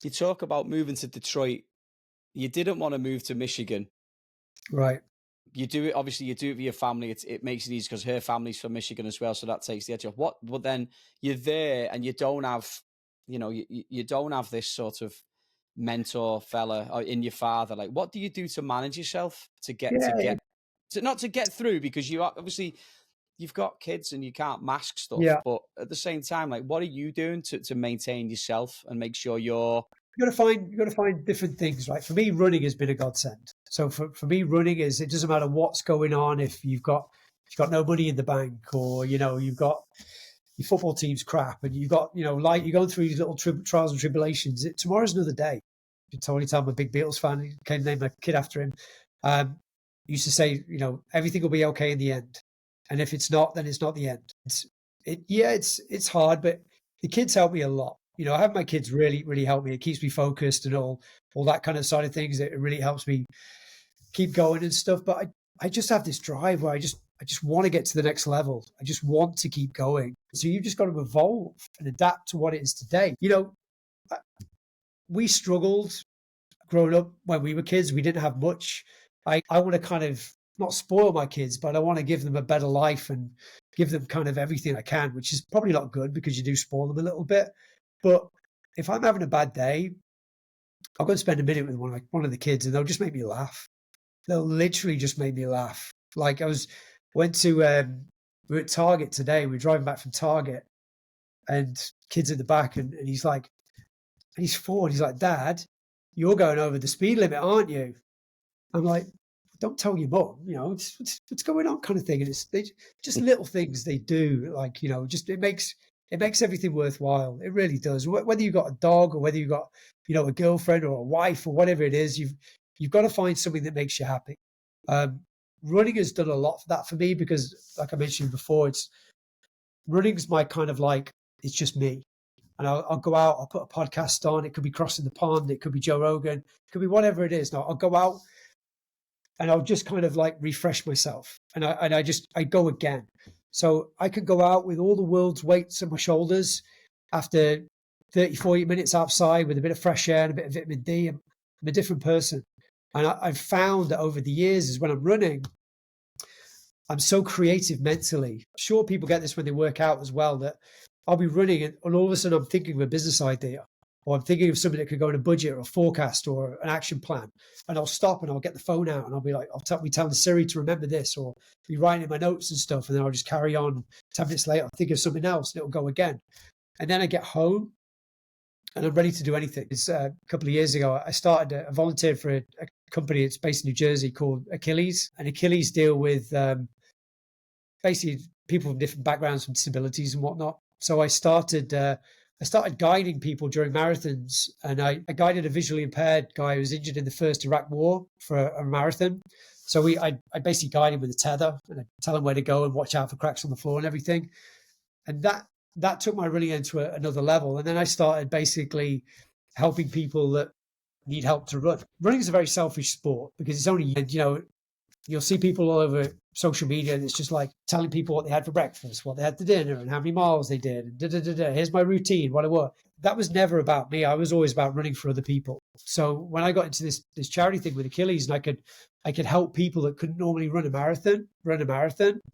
you talk about moving to Detroit. You didn't want to move to Michigan. Right. You do it, obviously, you do it with your family. It makes it easy because her family's from Michigan as well. So that takes the edge off. But then you're there and you don't have, you don't have this sort of mentor fella in your father. Like, what do you do to manage yourself not to get through, because you are obviously, you've got kids and you can't mask stuff, Yeah. but at the same time, like, what are you doing to maintain yourself and make sure you're... You got to find different things, right? For me, running has been a godsend. So for me, running it doesn't matter what's going on. If you've got no money in the bank, or you've got your football team's crap, and you've got like you're going through these little trials and tribulations. Tomorrow's another day. You totally tell I'm a big Beatles fan. He came name a kid after him. Used to say, everything will be okay in the end, and if it's not, then it's not the end. It's hard, but the kids help me a lot. I have my kids really, really help me. It keeps me focused and all that kind of side of things. It really helps me keep going and stuff. But I just have this drive where I just want to get to the next level. I just want to keep going. So you've just got to evolve and adapt to what it is today. We struggled growing up when we were kids. We didn't have much. I want to kind of not spoil my kids, but I want to give them a better life and give them kind of everything I can, which is probably not good because you do spoil them a little bit. But if I'm having a bad day, I'll go and spend a minute with one of the kids, and they'll just make me laugh. They'll literally just make me laugh. Like we were at Target today. We were driving back from Target, and kids at the back, and he's like, and he's 4, and he's like, Dad, you're going over the speed limit, aren't you? I'm like, don't tell your mum, what's going on, kind of thing. And it's just little things they do, like, just it makes everything worthwhile. It really does. Whether you've got a dog or whether you've got, a girlfriend or a wife or whatever it is, you've got to find something that makes you happy. Running has done a lot for that for me because, like I mentioned before, running's my kind of like, it's just me. And I'll go out, I'll put a podcast on. It could be Crossing the Pond. It could be Joe Rogan. It could be whatever it is. Now I'll go out and I'll just kind of like refresh myself. And I go again. So I could go out with all the world's weights on my shoulders after 30, 40 minutes outside with a bit of fresh air and a bit of vitamin D. I'm a different person. And I've found that over the years is when I'm running, I'm so creative mentally. Sure, people get this when they work out as well, that I'll be running and all of a sudden I'm thinking of a business idea, or I'm thinking of something that could go in a budget or a forecast or an action plan. And I'll stop and I'll get the phone out and I'll be like, I'll be telling Siri to remember this, or be writing in my notes and stuff. And then I'll just carry on. 10 minutes later, I'll think of something else and it'll go again. And then I get home and I'm ready to do anything. It's a couple of years ago, I volunteered for a company. It's based in New Jersey called Achilles. And Achilles deal with basically people from different backgrounds, from disabilities and whatnot. So I started guiding people during marathons, and I guided a visually impaired guy who was injured in the first Iraq war for a marathon. So I basically guide him with a tether and I tell him where to go and watch out for cracks on the floor and everything. And that took my running into another level. And then I started basically helping people that need help to run. Running is a very selfish sport because it's only, you'll see people all over social media and it's just like telling people what they had for breakfast, what they had for dinner and how many miles they did. And here's my routine, what I want. That was never about me. I was always about running for other people. So when I got into this charity thing with Achilles, and I could help people that couldn't normally run a marathon,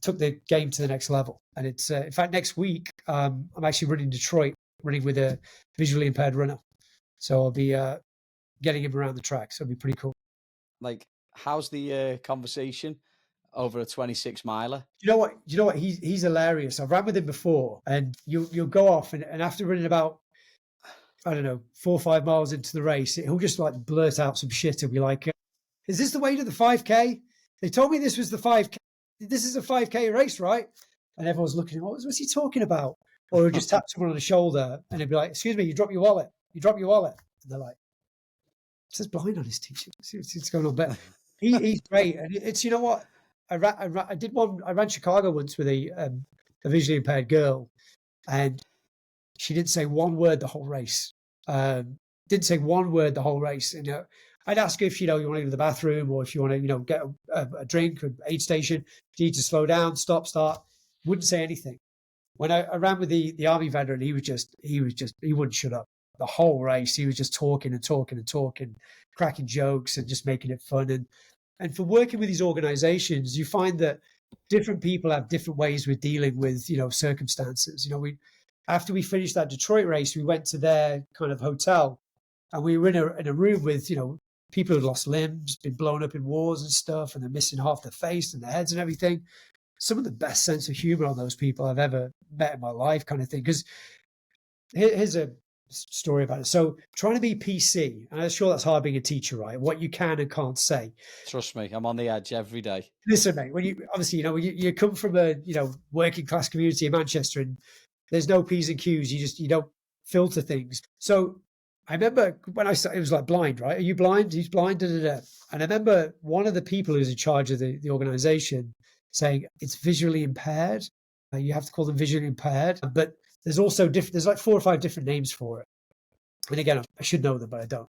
took the game to the next level. And it's, in fact, next week, I'm actually running Detroit, running with a visually impaired runner. So I'll be getting him around the track. So it'll be pretty cool. Like, how's the conversation over a 26 miler? You know what? He's hilarious. I've ran with him before, and you'll go off and after running about, I don't know, 4 or 5 miles into the race, he'll just like blurt out some shit. He'll be like, is this the way to the 5K? They told me this was the 5K. This is a 5K race, right? And everyone's looking, what's he talking about? Or just tap someone on the shoulder and they'd be like, excuse me, you dropped your wallet. You dropped your wallet. And they're like, it says blind on his t-shirt. What's going on? But he's great. And it's, you know what? I ran Chicago once with a visually impaired girl, and she didn't say one word the whole race. Didn't say one word the whole race. And I'd ask her if, you want to go to the bathroom, or if you want to, get a drink or aid station, if you need to slow down, stop, start. Wouldn't say anything. When I ran with the Army veteran, he wouldn't shut up the whole race. He was just talking and talking and talking, cracking jokes and just making it fun. And for working with these organizations, you find that different people have different ways with dealing with, circumstances. After we finished that Detroit race, we went to their kind of hotel, and we were in a room with, people who'd lost limbs, been blown up in wars and stuff, and they're missing half their face and their heads and everything. Some of the best sense of humor on those people I've ever met in my life, kind of thing. Because here's a story about it. So trying to be PC, and I'm sure that's hard being a teacher, right? What you can and can't say. Trust me, I'm on the edge every day. Listen, mate, when you come from a working class community in Manchester, and there's no P's and Q's, you don't filter things. So I remember when I started, it was like blind, right? Are you blind? He's blind. Da, da, da. And I remember one of the people who's in charge of the organization saying it's visually impaired. You have to call them visually impaired, but there's also there's like 4 or 5 different names for it. And again, I should know them, but I don't.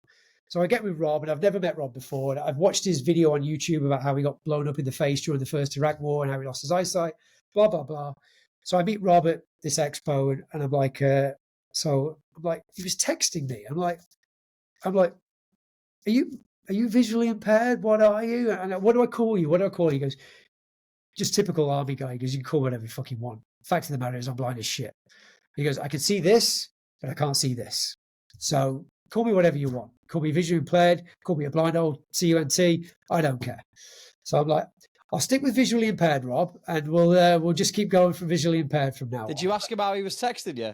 So I get with Rob, and I've never met Rob before. And I've watched his video on YouTube about how he got blown up in the face during the first Iraq war and how he lost his eyesight, blah, blah, blah. So I meet Rob at this expo, and I'm like, he was texting me. I'm like, are you visually impaired? What are you? And what do I call you? What do I call you? He goes, just typical Army guy. He goes, you can call me whatever you fucking want. Fact of the matter is, I'm blind as shit. He goes, I can see this, but I can't see this. So call me whatever you want. Call me visually impaired. Call me a blind old CUNT. I don't care. So I'm like, I'll stick with visually impaired, Rob, and we'll just keep going from visually impaired from now on. Did you ask him how he was texting you?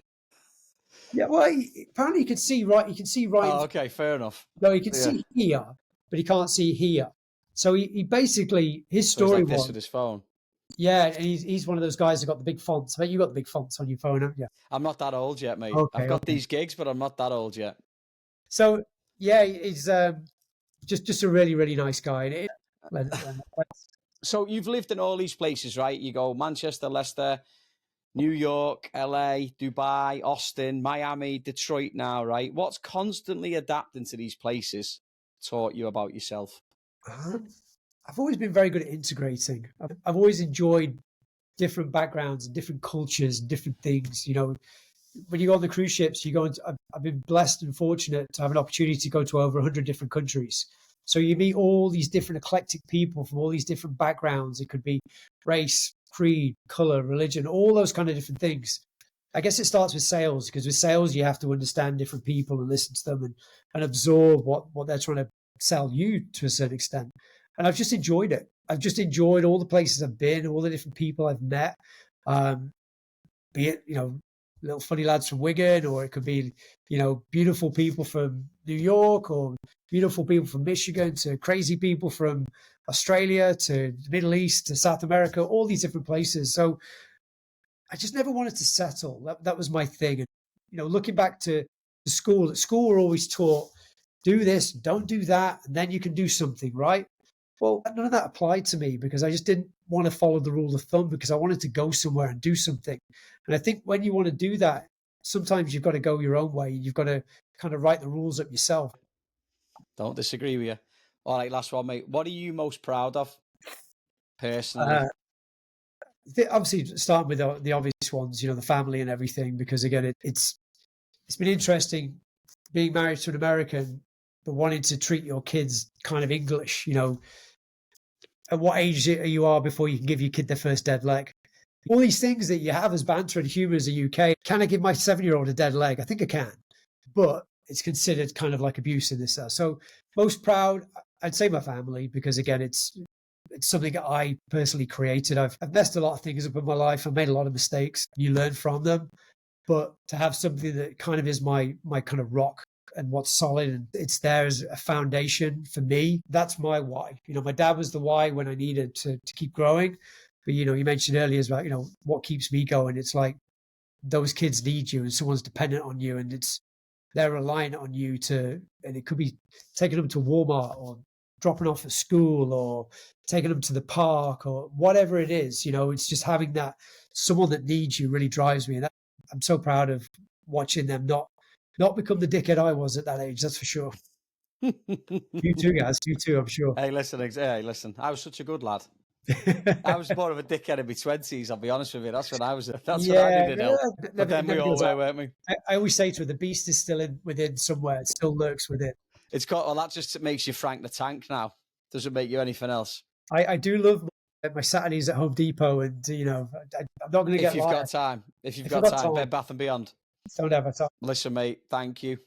Yeah, well, apparently you can see right. You can see right. Oh, okay, fair enough. No, he can see here, but he can't see here. So he basically, his story was was this with his phone. Yeah, and he's one of those guys who got the big fonts. I bet you got the big fonts on your phone, haven't you? I'm not that old yet, mate. Okay, I've got these gigs, but I'm not that old yet. So yeah, he's just a really, really nice guy. So you've lived in all these places, right? You go Manchester, Leicester, New York, LA, Dubai, Austin, Miami, Detroit now, right? What's constantly adapting to these places taught you about yourself? I've always been very good at integrating. I've always enjoyed different backgrounds and different cultures and different things. When you go on the cruise ships, I've been blessed and fortunate to have an opportunity to go to over 100 different countries. So you meet all these different eclectic people from all these different backgrounds. It could be race, creed, color, religion, all those kind of different things. I guess it starts with sales, because with sales, you have to understand different people and listen to them and absorb what they're trying to sell you to a certain extent. And I've just enjoyed it. I've just enjoyed all the places I've been, all the different people I've met, be it, little funny lads from Wigan, or it could be, beautiful people from New York, or beautiful people from Michigan, to crazy people from Australia, to the Middle East, to South America, all these different places. So I just never wanted to settle. That was my thing. And, looking back to school, at school we're always taught, do this, don't do that, and then you can do something, right? Well, none of that applied to me, because I just didn't want to follow the rule of thumb, because I wanted to go somewhere and do something. And I think when you want to do that, sometimes you've got to go your own way. You've got to kind of write the rules up yourself. Don't disagree with you. All right, last one, mate. What are you most proud of personally? Obviously, starting with the obvious ones, the family and everything, because again, it's been interesting being married to an American, but wanting to treat your kids kind of English, at what age you are before you can give your kid their first dead leg. All these things that you have as banter and humour as a UK. Can I give my 7-year-old a dead leg? I think I can, but it's considered kind of like abuse in this. So most proud, I'd say my family, because again, it's something that I personally created. I've messed a lot of things up in my life. I've made a lot of mistakes. You learn from them, but to have something that kind of is my kind of rock and what's solid, and it's there as a foundation for me. That's my why. My dad was the why when I needed to keep growing. But, you mentioned earlier about, what keeps me going. It's like those kids need you and someone's dependent on you, and they're reliant on you and it could be taking them to Walmart or dropping off at school or taking them to the park or whatever it is. It's just having that someone that needs you really drives me. And I'm so proud of watching them not become the dickhead I was at that age. That's for sure. You too, guys. You too, I'm sure. Hey, listen. I was such a good lad. I was more of a dickhead in my 20s, I'll be honest with you. That's when I was. That's when I needed help. But then we all were, weren't we? I always say to her, the beast is still within somewhere. It still lurks within. It's got. Well, that just makes you Frank the Tank now. Doesn't make you anything else. I do love my Saturdays at Home Depot, and I'm not going to get. If you've got time, Bed Bath and Beyond. Don't ever talk. Listen, mate. Thank you,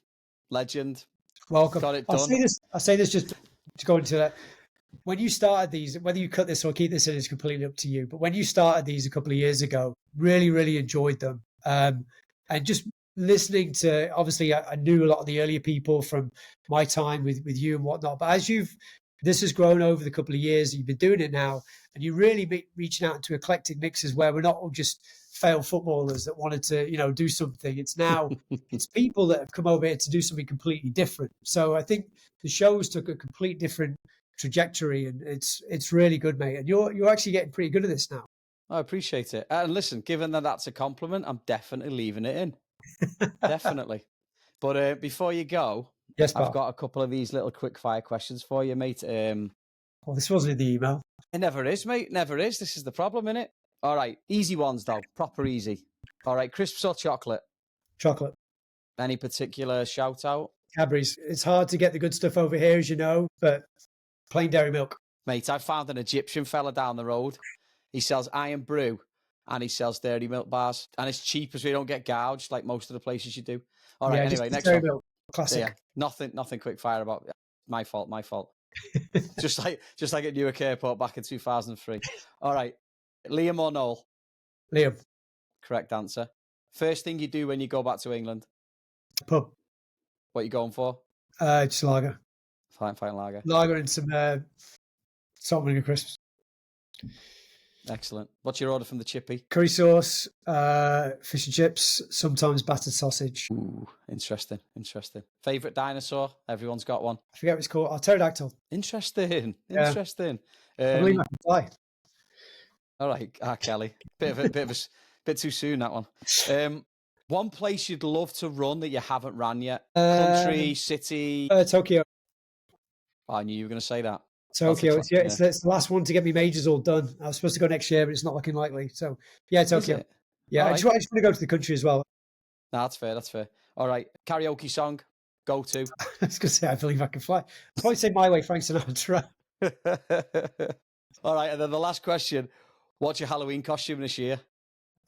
legend. Welcome. Got it done. I'll say this just to go into that. When you started these, whether you cut this or keep this in is completely up to you. But when you started these a couple of years ago, really, really enjoyed them. And just listening to, obviously, I knew a lot of the earlier people from my time with you and whatnot. But as this has grown over the couple of years, you've been doing it now, and you're really reaching out into eclectic mixes where we're not all just failed footballers that wanted to, do something. It's now, it's people that have come over here to do something completely different. So I think the shows took a complete different trajectory, and it's really good, mate. And you're actually getting pretty good at this now. I appreciate it. And listen, given that that's a compliment, I'm definitely leaving it in. Definitely. But before you go, yes, I've got a couple of these little quick fire questions for you, mate. Well, this wasn't in the email. It never is, mate. Never is. This is the problem, innit? All right. Easy ones, though. Proper easy. All right. Crisps or chocolate? Chocolate. Any particular shout out? Cadbury's. It's hard to get the good stuff over here, as you know, but plain dairy milk. Mate, I found an Egyptian fella down the road. He sells Iron Brew and he sells dairy milk bars. And it's cheap as we don't get gouged like most of the places you do. All right, anyway, next one. Milk. Classic. Yeah, nothing quick fire about it. My fault. just like at Newark Airport back in 2003. All right, Liam or Noel? Liam. Correct answer. First thing you do when you go back to England? Pub. What are you going for? Just lager. Fine lager. Lager and some salt and crisps. Excellent. What's your order from the chippy? Curry sauce, fish and chips, sometimes battered sausage. Ooh, interesting. Favourite dinosaur? Everyone's got one. I forget what it's called. Oh, pterodactyl. Interesting. Yeah. I believe I can fly. All right, Kelly. Bit too soon, that one. One place you'd love to run that you haven't ran yet? Country, city? Tokyo. Oh, I knew you were going to say that. Tokyo. It's the last one to get me majors all done. I was supposed to go next year, but it's not looking likely. So, yeah, Tokyo. Yeah, I just want to go to the country as well. No, that's fair. All right, karaoke song, go to. I was going to say, I believe I can fly. I'll probably say My Way, Frank Sinatra. All right, and then the last question. What's your Halloween costume this year?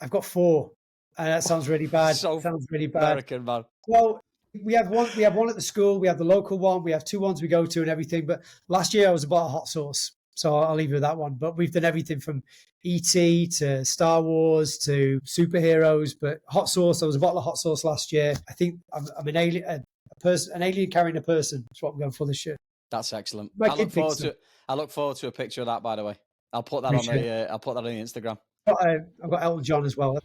I've got 4. And that sounds really bad. Sounds really bad. American, man. Well, we have one at the school. We have the local one. We have 2 ones we go to and everything. But last year I was a bottle of hot sauce. So I'll leave you with that one. But we've done everything from E.T. to Star Wars to superheroes. But hot sauce, I was a bottle of hot sauce last year. I think I'm an alien, an alien carrying a person. That's what I'm going for this year. That's excellent. I look forward to a picture of that, by the way. I'll put that on the Instagram. I've got Elton John as well.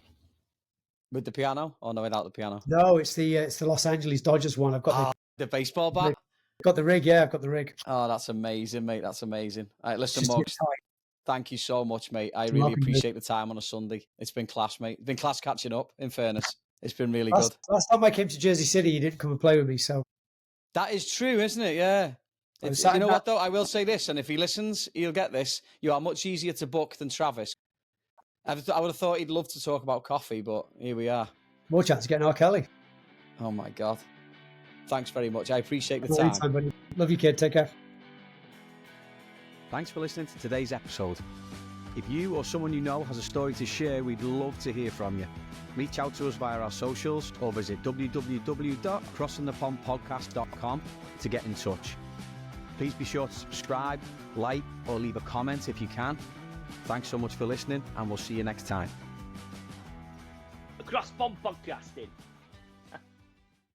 With the piano? Or no, without the piano? No, it's the Los Angeles Dodgers one. I've got the baseball bat? Got the rig, yeah, I've got the rig. Oh, that's amazing, mate. That's amazing. All right, listen, Mugs, thank you so much, mate. I really appreciate the time on a Sunday. It's been class, mate. It's been class catching up, in fairness. It's been really good. Last time I came to Jersey City, you didn't come and play with me, so. That is true, isn't it? Yeah. You know what, though? I will say this, and if he listens, he'll get this. You are much easier to book than Travis. I would have thought he'd love to talk about coffee, but here we are. More chance of getting R. Kelly. Oh, my God. Thanks very much. I appreciate the time. Anytime, buddy. Love you, kid. Take care. Thanks for listening to today's episode. If you or someone you know has a story to share, we'd love to hear from you. Reach out to us via our socials or visit www.crossingthepondpodcast.com to get in touch. Please be sure to subscribe, like, or leave a comment if you can. Thanks so much for listening, and we'll see you next time. Across Pond Podcasting.